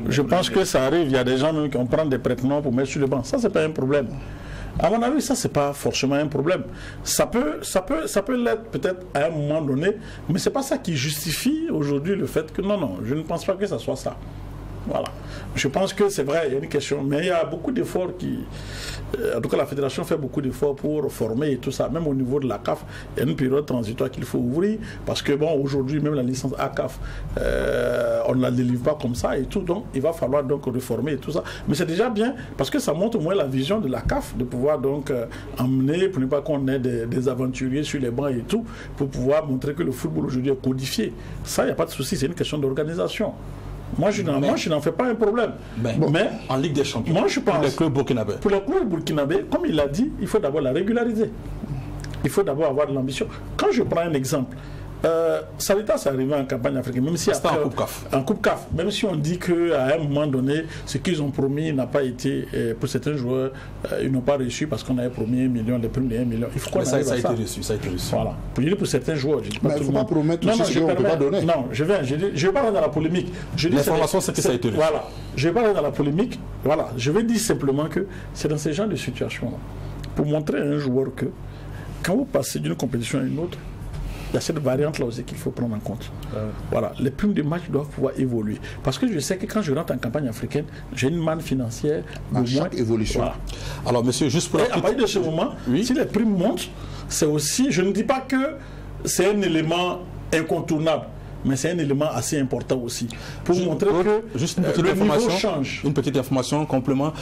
Je pense que ça arrive. Il y a des gens même qui ont pris des prête-noms pour mettre sur le banc. Ça, c'est pas un problème. À mon avis, ça, c'est pas forcément un problème. Ça peut l'être peut-être à un moment donné, mais c'est pas ça qui justifie aujourd'hui le fait que non, je ne pense pas que ça soit ça. Voilà. Je pense que c'est vrai, il y a une question, mais il y a beaucoup d'efforts qui... En tout cas, la fédération fait beaucoup d'efforts pour former et tout ça. Même au niveau de la CAF, il y a une période transitoire qu'il faut ouvrir, parce que bon, aujourd'hui, même la licence ACAF, on ne la délivre pas comme ça et tout, donc il va falloir donc reformer et tout ça. Mais c'est déjà bien, parce que ça montre au moins la vision de la CAF, de pouvoir donc emmener, pour ne pas qu'on ait des aventuriers sur les bancs et tout, pour pouvoir montrer que le football aujourd'hui est codifié. Ça, il n'y a pas de souci, c'est une question d'organisation. Moi, je n'en fais pas un problème. Mais en Ligue des Champions, moi, je pense, pour les clubs burkinabés. Pour les clubs burkinabés, comme il l'a dit, il faut d'abord la régulariser. Il faut d'abord avoir de l'ambition. Quand je prends un exemple, Salitas est arrivé en campagne africaine, même si après, en Coupe CAF. En Coupe CAF, même si on dit qu'à un moment donné, ce qu'ils ont promis n'a pas été, pour certains joueurs, ils n'ont pas reçu parce qu'on avait promis 1 million, les primes de 1 million. Il faut qu'on arrive à ça. Ça a été reçu. Voilà. Pour certains joueurs, je dis pas mais il ne faut pas promettre aussi ce qu'on ne peut pas donner. Non, je vais pas rentrer dans la polémique. L'information, c'est que ça a été reçu. Voilà. Je vais pas rentrer dans la polémique. Voilà. Je vais dire simplement que c'est dans ces genres de situations-là, pour montrer à un joueur que quand vous passez d'une compétition à une autre, il y a cette variante-là aussi qu'il faut prendre en compte. Voilà, les primes de match doivent pouvoir évoluer. Parce que je sais que quand je rentre en campagne africaine, j'ai une manne financière de chaque évolution. Voilà. Alors, monsieur, juste pour... Et à partir de ce moment, si les primes montent, c'est aussi... Je ne dis pas que c'est un élément incontournable, mais c'est un élément assez important aussi pour montrer que juste le niveau change. Une petite information, complément.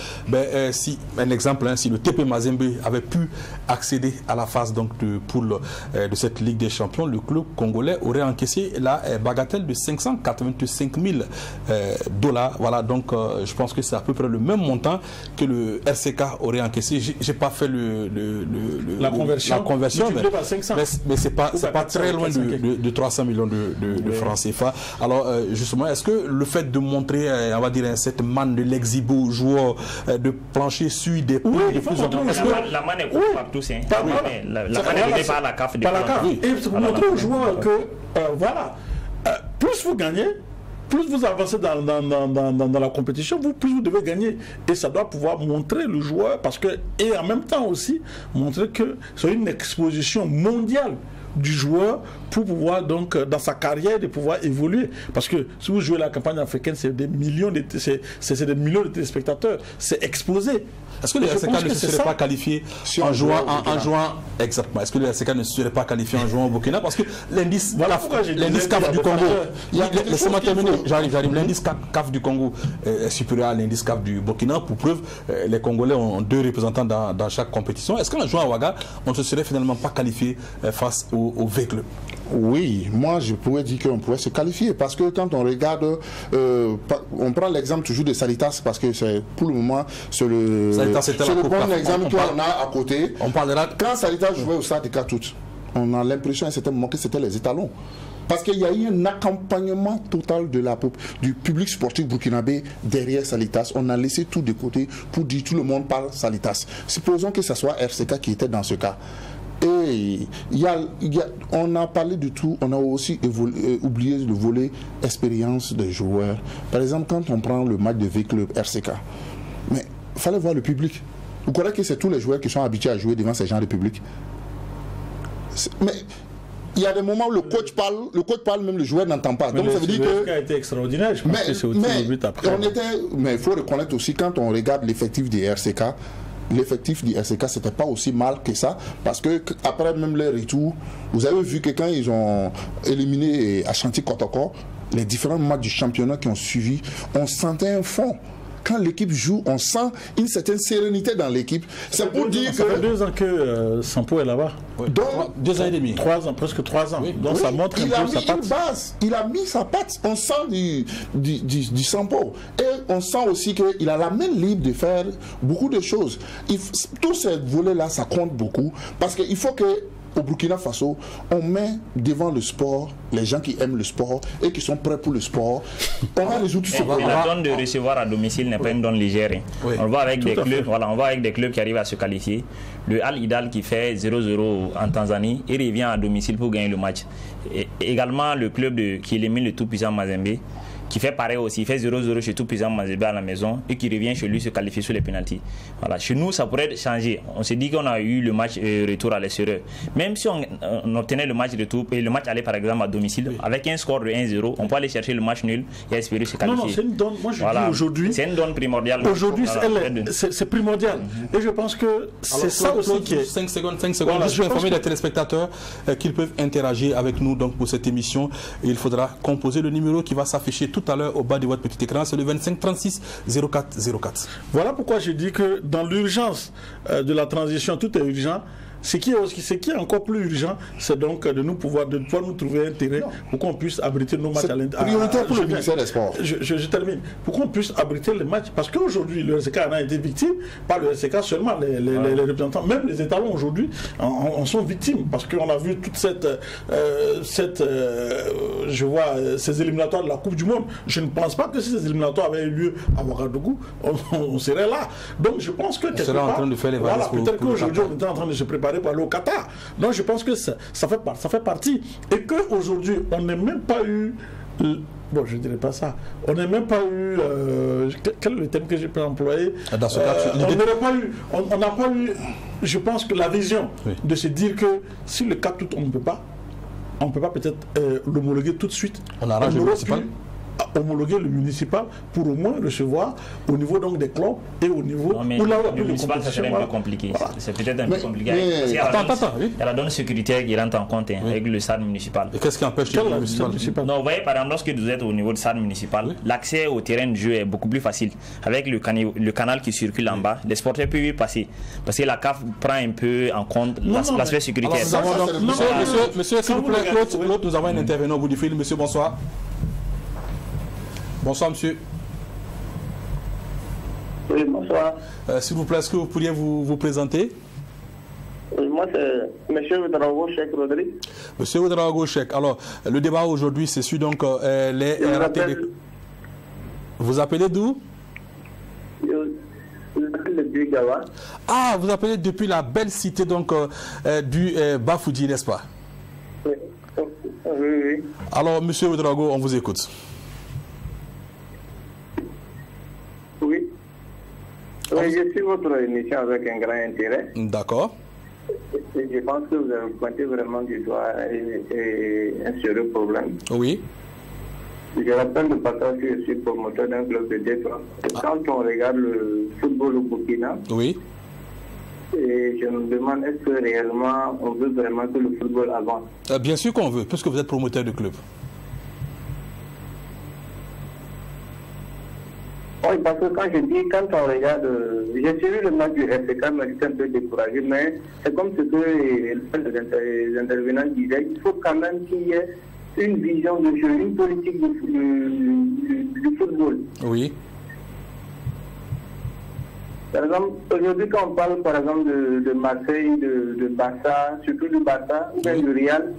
Si un exemple, si le TP Mazembe avait pu accéder à la phase donc de poule de cette Ligue des Champions, le club congolais aurait encaissé la bagatelle de 585 000 $. Voilà, donc je pense que c'est à peu près le même montant que le RCK aurait encaissé. J'ai pas fait la conversion, mais c'est pas très loin de 300 millions de francs CFA. Alors justement, est-ce que le fait de montrer, on va dire, cette manne de l'exhibo joueur de plancher sur des points de plus en plus... La manne est partout, c'est la manne est donnée par la CAF. Et c'est pour montrer aux joueurs que, voilà, plus vous gagnez, plus vous avancez dans la compétition, plus vous devez gagner. Et ça doit pouvoir montrer le joueur, parce que, et en même temps aussi, montrer que c'est une exposition mondiale du joueur pour pouvoir donc dans sa carrière de pouvoir évoluer, parce que si vous jouez la campagne africaine, c'est des millions de téléspectateurs, c'est exposé. Est-ce que le RCK ne se serait pas qualifié en jouant exactement? Est-ce que le RCK ne se serait pas qualifié en jouant au Burkina? Parce que l'indice CAF du Congo, laissez-moi terminer, j'arrive, l'indice CAF du Congo est supérieur à l'indice CAF du Burkina. Pour preuve, les Congolais ont 2 représentants dans chaque compétition. Est-ce qu'en jouant à Ouaga, on ne se serait finalement pas qualifié face au V-Club? Oui, moi je pourrais dire qu'on pourrait se qualifier, parce que quand on regarde, on prend l'exemple toujours de Salitas, parce que c'est pour le moment c'est le bon exemple qu'on a à côté. On parlera quand Salitas jouait au Stade Katout, on a l'impression à un certain moment que c'était les étalons. Parce qu'il y a eu un accompagnement total du public sportif burkinabé derrière Salitas. On a laissé tout de côté pour dire tout le monde parle Salitas. Supposons que ce soit RCK qui était dans ce cas. Et on a parlé du tout, on a aussi oublié le volet expérience des joueurs. Par exemple, quand on prend le match de V-Club RCK, mais il fallait voir le public. Vous croyez que c'est tous les joueurs qui sont habitués à jouer devant ces genres de public? Mais il y a des moments où le coach parle, même le joueur n'entend pas. Mais donc ça veut dire que a été extraordinaire. Je pense que c'est aussi le but après. Mais il faut reconnaître aussi, quand on regarde l'effectif des RCK, l'effectif du RCK, c'était pas aussi mal que ça, parce que après même les retours, vous avez vu que quand ils ont éliminé Ashanti Kotoko, les différents matchs du championnat qui ont suivi, on sentait un fond. quand l'équipe joue, on sent une certaine sérénité dans l'équipe. C'est pour dire que... Ça fait 2 ans que Sampo est là-bas. Oui. Donc, 2 ans et demi. 3 ans, presque 3 ans. Oui. Donc ça montre un peu sa patte. Il a mis sa patte. On sent du Sampo. Et on sent aussi qu'il a la main libre de faire beaucoup de choses. Tous ces volets-là, ça compte beaucoup. Parce qu'il faut que au Burkina Faso, on met devant le sport les gens qui aiment le sport et qui sont prêts pour le sport. On va résoudre ce problème. La donne de recevoir à domicile n'est pas une donne légère. Oui. On va avec des clubs, voilà, on va avec des clubs qui arrivent à se qualifier. Le Al Hilal qui fait 0-0 en Tanzanie, il revient à domicile pour gagner le match. Et également le club qui élimine le tout-puissant Mazembe, qui fait pareil aussi, il fait 0-0 chez tout-puissant Mazembe à la maison et qui revient chez lui se qualifier sur les pénaltys. Voilà. Chez nous, ça pourrait changer. On s'est dit qu'on a eu le match retour à l'extérieur. Même si on obtenait le match retour et le match allait par exemple à domicile, oui, avec un score de 1-0, on peut aller chercher le match nul et espérer se qualifier. Non, c'est une donne. Moi, je dis aujourd'hui. C'est une donne primordiale. Aujourd'hui, c'est primordial. Et je pense que c'est ça aussi qui est. 5 secondes. Voilà, je vais informer les téléspectateurs qu'ils peuvent interagir avec nous donc, pour cette émission. Et il faudra composer le numéro qui va s'afficher tout à l'heure au bas de votre petit écran, c'est le 25 36 04 04. Voilà pourquoi je dis que dans l'urgence de la transition, tout est urgent. Ce qui est encore plus urgent, c'est donc de pouvoir nous trouver un terrain pour qu'on puisse abriter nos matchs à l'intérieur. Prioritaire pour le ministère des Sports. Je termine. Pour qu'on puisse abriter les matchs. Parce qu'aujourd'hui, le RCK en a été victime, pas le RCK seulement, les représentants, même les étalons aujourd'hui en sont victimes. Parce qu'on a vu toute je vois ces éliminatoires de la Coupe du Monde. Je ne pense pas que si ces éliminatoires avaient eu lieu à Ouagadougou, on serait là. Donc je pense que quelque part, en train de faire les valises peut-être qu'aujourd'hui on était en train de se préparer pour aller au Qatar. Donc je pense que ça fait partie. Et qu'aujourd'hui, on n'a même pas eu... Bon, je ne dirais pas ça. On n'a même pas eu... quel est le thème que j'ai pu employer? Dans ce cas, on n'a pas eu, je pense que la vision de se dire que si le 4 août, on ne peut pas peut-être l'homologuer tout de suite. On arrange le municipal. Homologuer le municipal pour au moins recevoir au niveau donc des clubs et au niveau où là le municipal ça serait un peu compliqué. Voilà. C'est peut-être un peu compliqué. Attends, il y a la donne sécuritaire qui rentre en compte avec le stade municipal. Et qu'est-ce qui empêche le municipal? Non, vous voyez par exemple lorsque vous êtes au niveau du stade municipal, l'accès au terrain de jeu est beaucoup plus facile. Avec le canal qui circule en bas, les sportifs peuvent y passer. Parce que la CAF prend un peu en compte l'aspect sécuritaire. Monsieur, s'il vous plaît, Claude, nous avons un intervenant au bout du fil. Monsieur, bonsoir. Bonsoir, monsieur. Oui, bonsoir. S'il vous plaît, est-ce que vous pourriez vous présenter? Moi, c'est M. Ouedraogo Cheikh Rodrigue. Monsieur Ouedraogo Cheikh. Alors, le débat aujourd'hui, c'est sur donc les ratés. Vous appelez d'où? Je m'appelle depuis Gawa. Ah, vous appelez depuis la belle cité donc du Bafoudy, n'est-ce pas? Oui. Alors, monsieur Ouedraogo, on vous écoute. Oui, je suis votre émission avec un grand intérêt. D'accord. Et je pense que vous avez pointé vraiment du doigt un sérieux problème. Oui. Je rappelle le passage que je suis promoteur d'un club de défense. Quand on regarde le football au Burkina, oui. Et je me demande, est-ce que réellement on veut vraiment que le football avance? Bien sûr qu'on veut, puisque vous êtes promoteur de club. Oui, parce que quand on regarde, j'ai suivi le match du RCK, mais j'étais un peu découragé, mais c'est comme ce que les intervenants disaient, il faut quand même qu'il y ait une vision de jeu, une politique du football. Oui. Par exemple, aujourd'hui, quand on parle par exemple de Marseille, de Barça, surtout du Barça, ou bien du Real,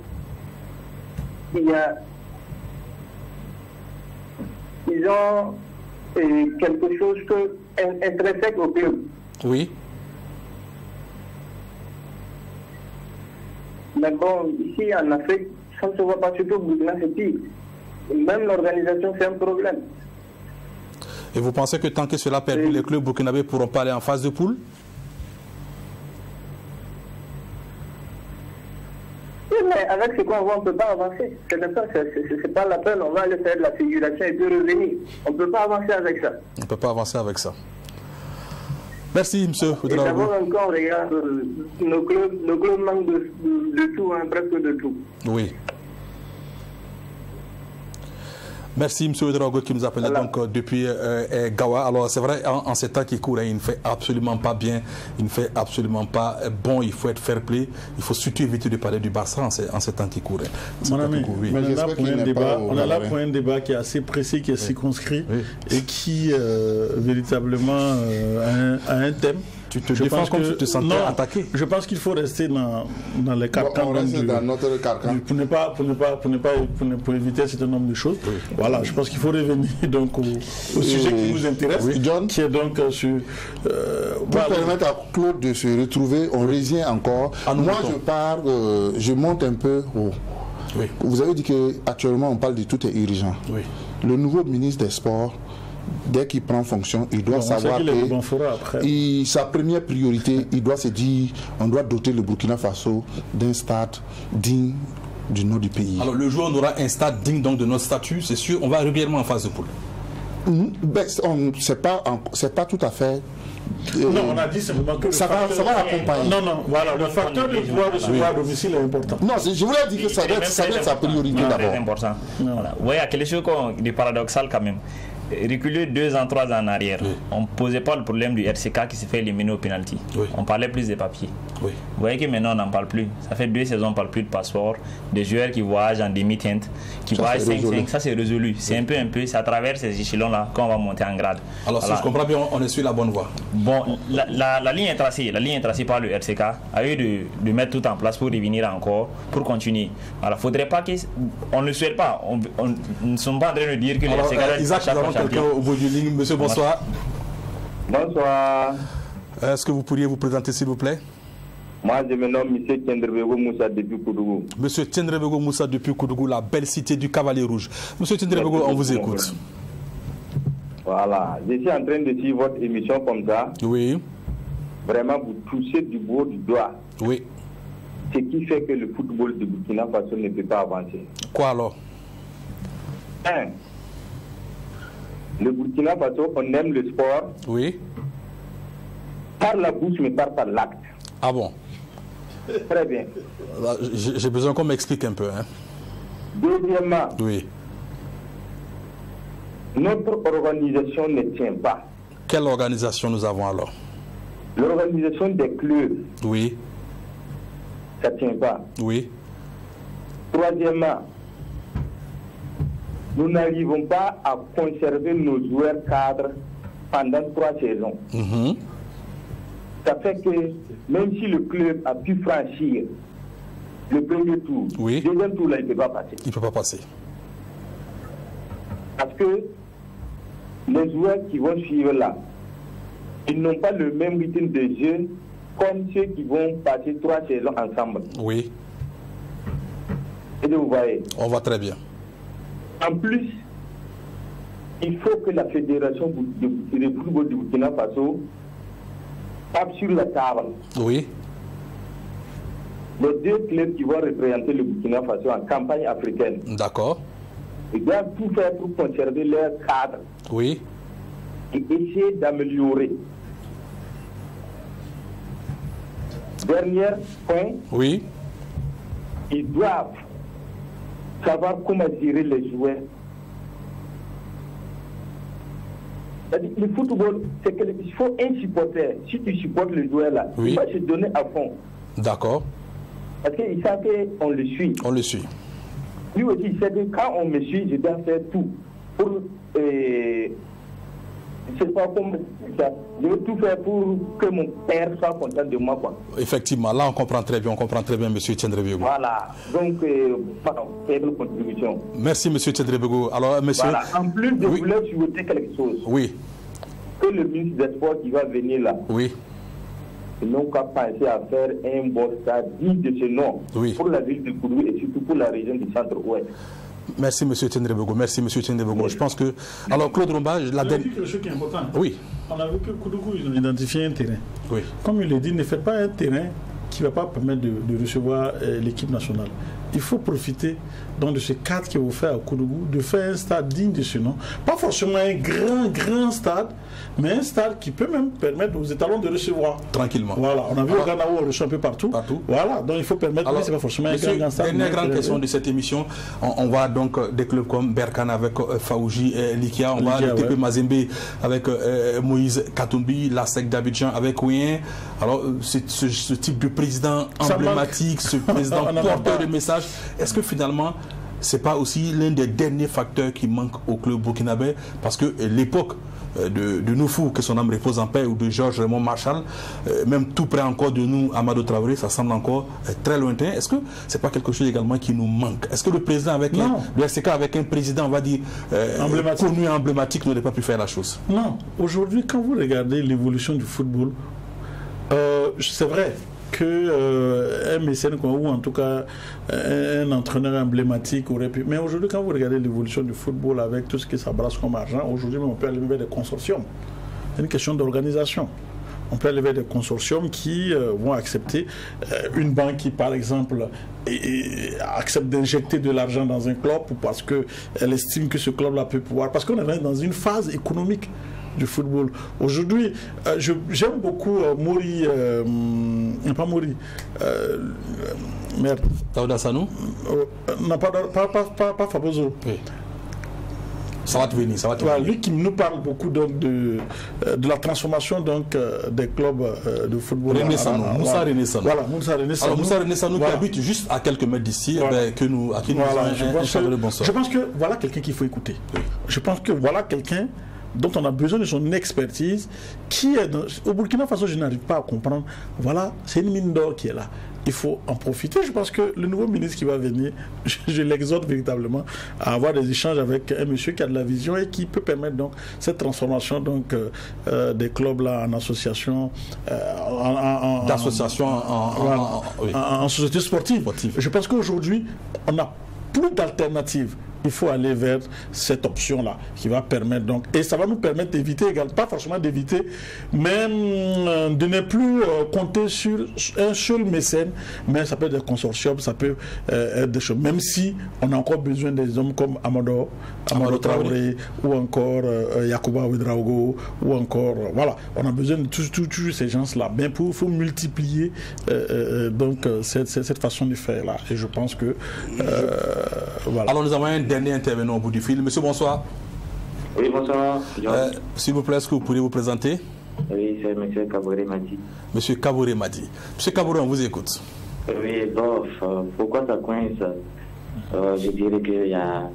ils ont quelque chose intrinsèque au club. Oui. Mais bon, ici en Afrique, ça ne se voit pas, surtout au Burkina, c'est pire. Même l'organisation, c'est un problème. Et vous pensez que tant que cela perdure, les clubs burkinabés ne pourront pas aller en phase de poule? Oui, mais avec ce qu'on voit, on ne peut pas avancer. C'est pas la peine, on va aller faire de la figuration et puis revenir. On ne peut pas avancer avec ça. On ne peut pas avancer avec ça. Merci, monsieur. Et d'abord encore, regarde, nos clubs manquent de tout, presque de tout. Oui. Merci, M. Ouedraogo, qui nous appelle donc depuis Gawa. Alors, c'est vrai, en ces temps qui courent, il ne fait absolument pas bien, il ne fait absolument pas bon. Il faut être fair play. Il faut surtout éviter de parler du Barça en ces temps qui courent. Mon ami, on est là pour un débat qui est assez précis, qui est circonscrit et qui véritablement a un thème. Tu te défends comme tu te sentais attaqué. Je pense qu'il faut rester dans les carcans. On reste dans notre carcan. Pour éviter un certain nombre de choses. Oui. Voilà, je pense qu'il faut revenir donc au sujet qui nous intéresse. Oui, John, qui est donc sur... pour permettre à Claude de se retrouver, on revient encore. Moi, je pars, je monte un peu haut. Oui. Vous avez dit qu'actuellement, on parle de tout est urgent. Oui. Le nouveau ministre des Sports, dès qu'il prend fonction, il doit savoir que sa première priorité, il doit se dire, on doit doter le Burkina Faso d'un stade digne du nom du pays. Alors le jour où on aura un stade digne donc de notre statut, c'est sûr, on va régulièrement en phase de poule. C'est pas tout à fait. Non, on a dit simplement que ça va accompagner. Non, voilà, le facteur de pouvoir recevoir à domicile est important. Non, je voulais dire que ça doit être sa priorité d'abord. C'est important. Voilà. Vous voyez, il y a quelque chose de paradoxal quand même. Reculer 2 ans, 3 ans en arrière, on ne posait pas le problème du RCK qui s'est fait éliminer au penalty. On parlait plus des papiers. Vous voyez que maintenant on n'en parle plus. Ça fait 2 saisons, on ne parle plus de passeport, des joueurs qui voyagent en demi-teinte, qui voyagent 5-5, ça c'est résolu. C'est un peu, c'est à travers ces échelons-là qu'on va monter en grade. Alors si je comprends bien, on est sur la bonne voie. Bon, la ligne est tracée par le RCK, à eux de mettre tout en place pour revenir encore, pour continuer. Alors il ne faudrait pas on ne le souhaite pas. Nous ne sommes pas en train de dire que le RCK quelqu'un au bout du ligne. Monsieur, bonsoir. Bonsoir. Est-ce que vous pourriez vous présenter, s'il vous plaît? Moi, je me nomme M. Tiendrebego Moussa depuis Koudougou. Monsieur Tiendrebego Moussa depuis Koudougou, la belle cité du Cavalier Rouge. Monsieur Tiendrebego, on vous écoute. Voilà. Je suis en train de suivre votre émission comme ça. Oui. Vraiment, vous touchez du bout du doigt. Oui. Ce qui fait que le football du Burkina Faso ne peut pas avancer. Quoi alors? Le Burkina Faso, on aime le sport. Oui. Par la bouche, mais pas par l'acte. Ah bon? Très bien. J'ai besoin qu'on m'explique un peu. Hein. Deuxièmement, oui. Notre organisation ne tient pas. Quelle organisation nous avons alors? L'organisation des clubs. Oui. Ça ne tient pas. Oui. Troisièmement, nous n'arrivons pas à conserver nos joueurs cadres pendant 3 saisons. Ça fait que même si le club a pu franchir le premier tour, le deuxième tour, là, il ne peut pas passer. Il ne peut pas passer. Parce que les joueurs qui vont suivre là, ils n'ont pas le même rythme de jeu comme ceux qui vont passer 3 saisons ensemble. Oui. Et vous voyez. On voit très bien. En plus, il faut que la fédération de football du Burkina Faso tape sur la table. Oui. Les 2 clubs qui vont représenter le Burkina Faso en campagne africaine. D'accord. Ils doivent tout faire pour conserver leur cadre. Oui. Et essayer d'améliorer. Dernier point. Oui. Ils doivent savoir comment gérer les joueurs. Le football, c'est qu'il faut un supporter. Si tu supportes le joueur là, il va se donner à fond. D'accord. Parce qu'il sait qu'on le suit. On le suit. Lui aussi, il sait que quand on me suit, je dois faire tout pour... je sais pas comment ça. Je veux tout faire pour que mon père soit content de moi, quoi. Effectivement, là on comprend très bien, monsieur Tiendrebego. Voilà, donc, faible contribution. Merci, monsieur Tiendrebego. Alors, monsieur... Voilà, en plus, je voulais souhaiter quelque chose. Oui. Que le ministre des Sports qui va venir là, oui. ils n'ont qu'à penser à faire un bon stade digne de ce nom pour la ville de Koudougou et surtout pour la région du centre-ouest. Merci, monsieur Tiendrebego. Merci, monsieur Tiendrebego. Oui. Je pense que... Alors, Claude Rumba... quelque chose qui est important. Oui. On a vu que Koudougou, ils ont identifié un terrain. Oui. Comme il l'a dit, ne faites pas un terrain qui ne va pas permettre de recevoir l'équipe nationale. Il faut profiter donc de ce cadre qui est offert à Koudougou, de faire un stade digne de ce nom. Pas forcément un grand stade, mais un stade qui peut même permettre aux étalons de recevoir. Tranquillement. Voilà, on a vu au Ghana où on reçoit un peu partout. Voilà, donc il faut permettre, mais c'est pas forcément un grand stade. Dernière grande question de cette émission, on voit donc des clubs comme Berkane avec Faouji et Likia, on voit le TP Mazembe avec Moïse Katumbi, la SEC d'Abidjan avec Ouyen. Alors, ce type de président emblématique, ce président porteur de messages, est-ce que finalement, c'est pas aussi l'un des derniers facteurs qui manque au club burkinabé? Parce que l'époque de Noufou, que son âme repose en paix, ou de Georges Raymond Marshall, même tout près encore de nous, Amadou Traoré, ça semble encore très lointain. Est-ce que c'est pas quelque chose également qui nous manque? Est-ce que le président avec le RCK avec un président, on va dire, connu, emblématique, n'aurait pas pu faire la chose? Non. Aujourd'hui, quand vous regardez l'évolution du football, c'est vrai que un mécène ou en tout cas un entraîneur emblématique aurait pu. Mais aujourd'hui, quand vous regardez l'évolution du football avec tout ce qui s'abrasse comme argent, aujourd'hui, on peut aller vers des consortiums. C'est une question d'organisation. On peut aller vers des consortiums qui vont accepter une banque qui, par exemple, accepte d'injecter de l'argent dans un club parce qu'elle estime que ce club-là peut pouvoir. Parce qu'on est dans une phase économique du football. Aujourd'hui, j'aime beaucoup Mori, pas Mori, merde. Daouda Sanou? Non, pas Fabozo. Oui. Ça va te venir, ça va te venir. Lui qui nous parle beaucoup donc, de la transformation donc, des clubs de football. René Sanou, Moussa René Sanou. Voilà, Moussa René Sanou. Alors Moussa René Sanou qui habite juste à quelques mètres d'ici, à qui nous a un bonsoir. Je pense que voilà quelqu'un qu'il faut écouter. Oui. Je pense que voilà quelqu'un dont on a besoin de son expertise, qui est au Burkina Faso, je n'arrive pas à comprendre. Voilà, c'est une mine d'or qui est là. Il faut en profiter. Je pense que le nouveau ministre qui va venir, je l'exhorte véritablement à avoir des échanges avec un monsieur qui a de la vision et qui peut permettre donc cette transformation donc des clubs là en association, en société sportive. Je pense qu'aujourd'hui, on n'a plus d'alternatives. Il faut aller vers cette option-là qui va permettre donc, et ça va nous permettre d'éviter, pas forcément d'éviter, mais de ne plus compter sur un seul mécène, mais ça peut être des consortiums, ça peut être des choses, même si on a encore besoin des hommes comme Amadou Traoré, ou encore Yacouba Ouedraogo, ou encore, voilà, on a besoin de tous ces gens-là, mais il faut multiplier donc cette façon de faire là, et je pense que voilà. Alors nous avons un dernier intervenant au bout du fil. Monsieur, bonsoir. Oui, bonsoir. S'il vous plaît, est-ce que vous pourriez vous présenter? Oui, c'est M. Kaboré Madi. Monsieur Kaboré Madi. Monsieur Kaboré, on vous écoute. Oui, bof. Pourquoi ça coince? Je dirais qu'il y a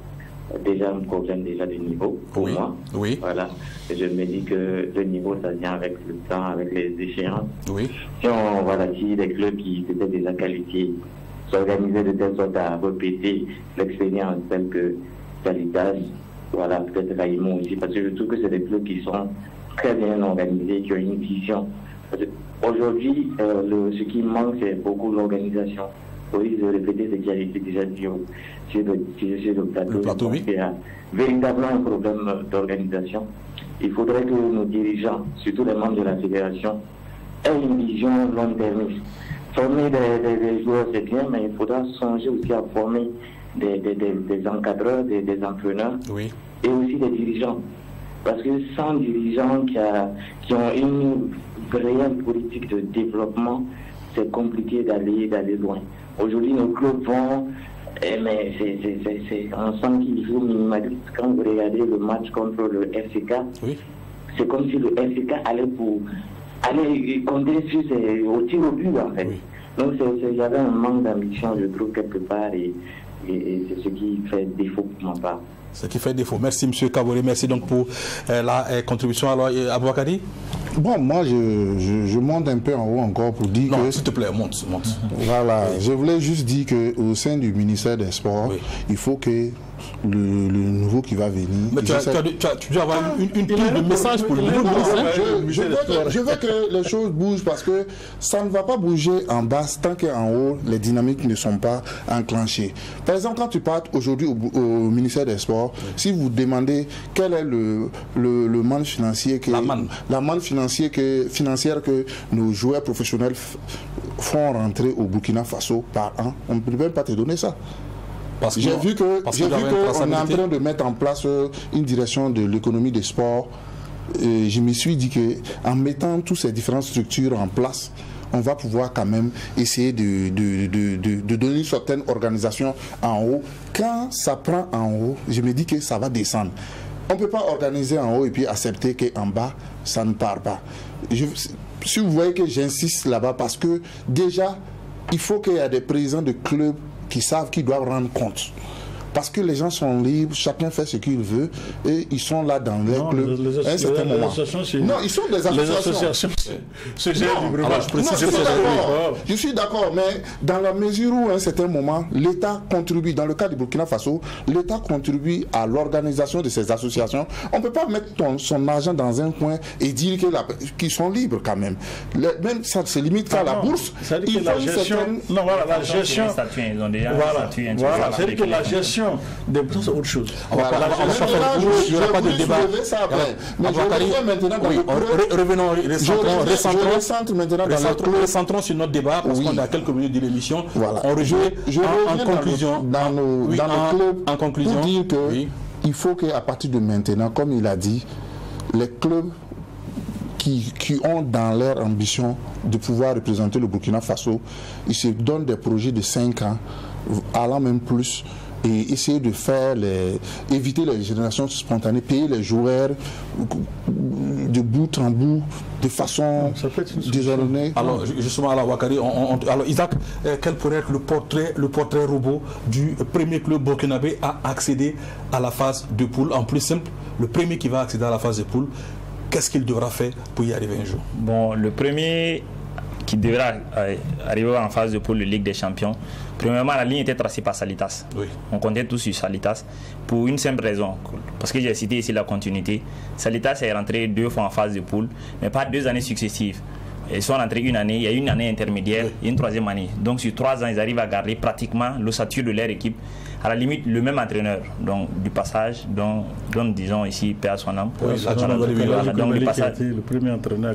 déjà un problème déjà de niveau pour moi. Oui. Voilà. Et je me dis que le niveau, ça vient avec le temps, avec les échéances. Oui. Si on voit là-dessus des clubs qui étaient déjà qualifiés, s'organiser de telle sorte à répéter l'expérience telle que Salitas, voilà, peut-être Raïmon aussi, parce que je trouve que c'est des clubs qui sont très bien organisés, qui ont une vision. Aujourd'hui, ce qui manque, c'est beaucoup l'organisation. Oui, je répéter ce qui a été déjà dit sur le plateau. Oui. Il y a véritablement un problème d'organisation. Il faudrait que nos dirigeants, surtout les membres de la fédération, aient une vision long-termiste. Former des joueurs, c'est bien, mais il faudra songer aussi à former des encadreurs, des entraîneurs, et aussi des dirigeants. Parce que sans dirigeants qui ont une réelle politique de développement, c'est compliqué d'aller loin. Aujourd'hui, nos clubs vont, mais on sent qu'ils jouent minimaliste. Quand vous regardez le match contre le FCK, c'est comme si le FCK allait compter sur au tir au but, en fait. Donc, il y avait un manque d'ambition, je trouve, quelque part, et c'est ce qui fait défaut pour ma part. Ce qui fait défaut. Merci, M. Kaboré. Merci donc pour la contribution. Alors, Aboubakari? Bon, moi, je monte un peu en haut encore pour dire que... Non, s'il te plaît, monte. Voilà, je voulais juste dire qu'au sein du ministère des Sports, il faut que le nouveau qui va venir... Mais tu dois avoir une pile de messages pour le nouveau ministère. Je veux que les choses bougent parce que ça ne va pas bouger en bas tant qu'en haut, les dynamiques ne sont pas enclenchées. Par exemple, quand tu parles aujourd'hui au ministère des Sports, si vous demandez quel est le manne financier la manne financière que nos joueurs professionnels font rentrer au Burkina Faso par an, on ne peut même pas te donner ça. J'ai vu qu'on est en train de mettre en place une direction de l'économie des sports. Et je me suis dit qu'en mettant toutes ces différentes structures en place, on va pouvoir quand même essayer de donner une certaine organisation en haut. Quand ça prend en haut, je me dis que ça va descendre. On ne peut pas organiser en haut et puis accepter qu'en bas, ça ne part pas. Si vous voyez que j'insiste là-bas, parce que déjà, il faut qu'il y ait des présidents de clubs qui savent qu'ils doivent rendre compte. Parce que les gens sont libres, chacun fait ce qu'il veut et ils sont là dans les clubs à un certain moment. Non, ils sont des associations. Je suis d'accord, mais dans la mesure où à un certain moment, l'État contribue, dans le cas du Burkina Faso, l'État contribue à l'organisation de ces associations. On ne peut pas mettre son argent dans un coin et dire qu'ils sont libres quand même. Même ça se limite qu'à la bourse. Il faut une certaine... Non, voilà, la gestion... Voilà, c'est-à-dire que la gestion des bourses, c'est autre chose. Il n'y aura pas de débat. Recentrons sur notre débat parce qu'on a quelques minutes de l'émission. On rejoint en conclusion. Dans nos clubs, pour dire qu'il faut qu'à partir de maintenant, comme il a dit, les clubs qui ont dans leur ambition de pouvoir représenter le Burkina Faso, ils se donnent des projets de 5 ans, allant même plus, et essayer de faire éviter les générations spontanées, payer les joueurs de bout en bout, de façon désordonnée. Alors justement, alors, Wakari, alors Isaac, quel pourrait être le portrait robot du premier club burkinabé à accéder à la phase de poule? En plus simple, le premier qui va accéder à la phase de poule, qu'est-ce qu'il devra faire pour y arriver un jour? Bon, le premier qui devra arriver en phase de poule de Ligue des Champions, premièrement, la ligne était tracée par Salitas. Oui. On comptait tous sur Salitas pour une simple raison, parce que j'ai cité ici la continuité. Salitas est rentré 2 fois en phase de poule, mais pas 2 années successives. Ils sont rentrés une année, il y a une année intermédiaire et une 3e année. Donc sur 3 ans, ils arrivent à garder pratiquement l'ossature de leur équipe. À la limite, le même entraîneur, donc du passage, dont disons ici, paix à son âme. Oui, donc du passage, le premier entraîneur.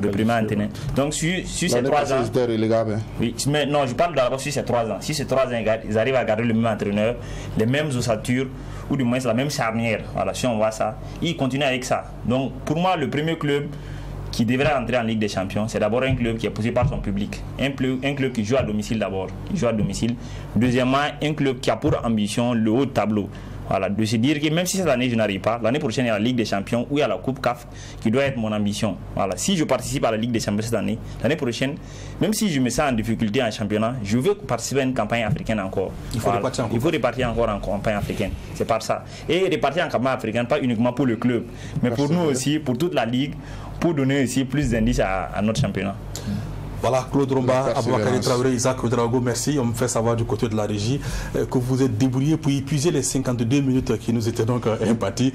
Donc sur ces 3 ans. Oui, mais non, je parle d'abord sur ces 3 ans. Si ces 3 ans, ils arrivent à garder le même entraîneur, les mêmes ossatures, ou du moins la même charnière. Voilà, si on voit ça, ils continuent avec ça. Donc pour moi, le premier club qui devrait entrer en Ligue des Champions, c'est d'abord un club qui est poussé par son public. Un club qui joue à domicile d'abord. Il joue à domicile. Deuxièmement, un club qui a pour ambition le haut tableau. Voilà, de se dire que même si cette année je n'arrive pas, l'année prochaine il y a la Ligue des Champions ou il y a la Coupe CAF qui doit être mon ambition. Voilà, si je participe à la Ligue des Champions cette année, l'année prochaine, même si je me sens en difficulté en championnat, je veux participer à une campagne africaine encore. Il faut repartir encore en campagne africaine. C'est par ça. Et repartir en campagne africaine, pas uniquement pour le club, mais pour nous aussi, pour toute la Ligue, pour donner aussi plus d'indices à notre championnat. Voilà, Claude Romba, Aboubakary Traoré, Isaac Ouedraogo, merci. On me fait savoir du côté de la régie que vous êtes débrouillés pour épuiser les 52 minutes qui nous étaient donc imparties.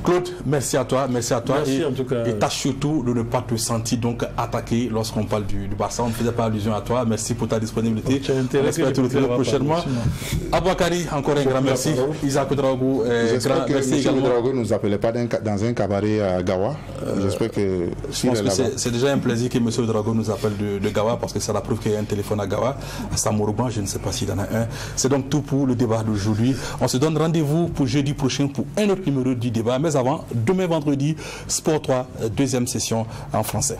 Claude, merci à toi. Merci en tout cas. Et tâche surtout de ne pas te sentir donc attaqué lorsqu'on parle du Barça. On ne faisait pas allusion à toi. Merci pour ta disponibilité. On espère te retrouver prochainement. Aboubakary, encore un grand merci. Isaac Ouedraogo, j'espère que M. Ouedraogo ne nous appelait pas dans un cabaret à Gawa. J'espère que c'est déjà un plaisir que M. Ouedraogo nous appelle de Gawa, parce que ça la preuve qu'il y a un téléphone à Gawa. À Samourouban, je ne sais pas s'il y en a un. C'est donc tout pour le débat d'aujourd'hui. On se donne rendez-vous pour jeudi prochain pour un autre numéro du débat. Mais avant, demain vendredi, Sport 3, 2e session en français.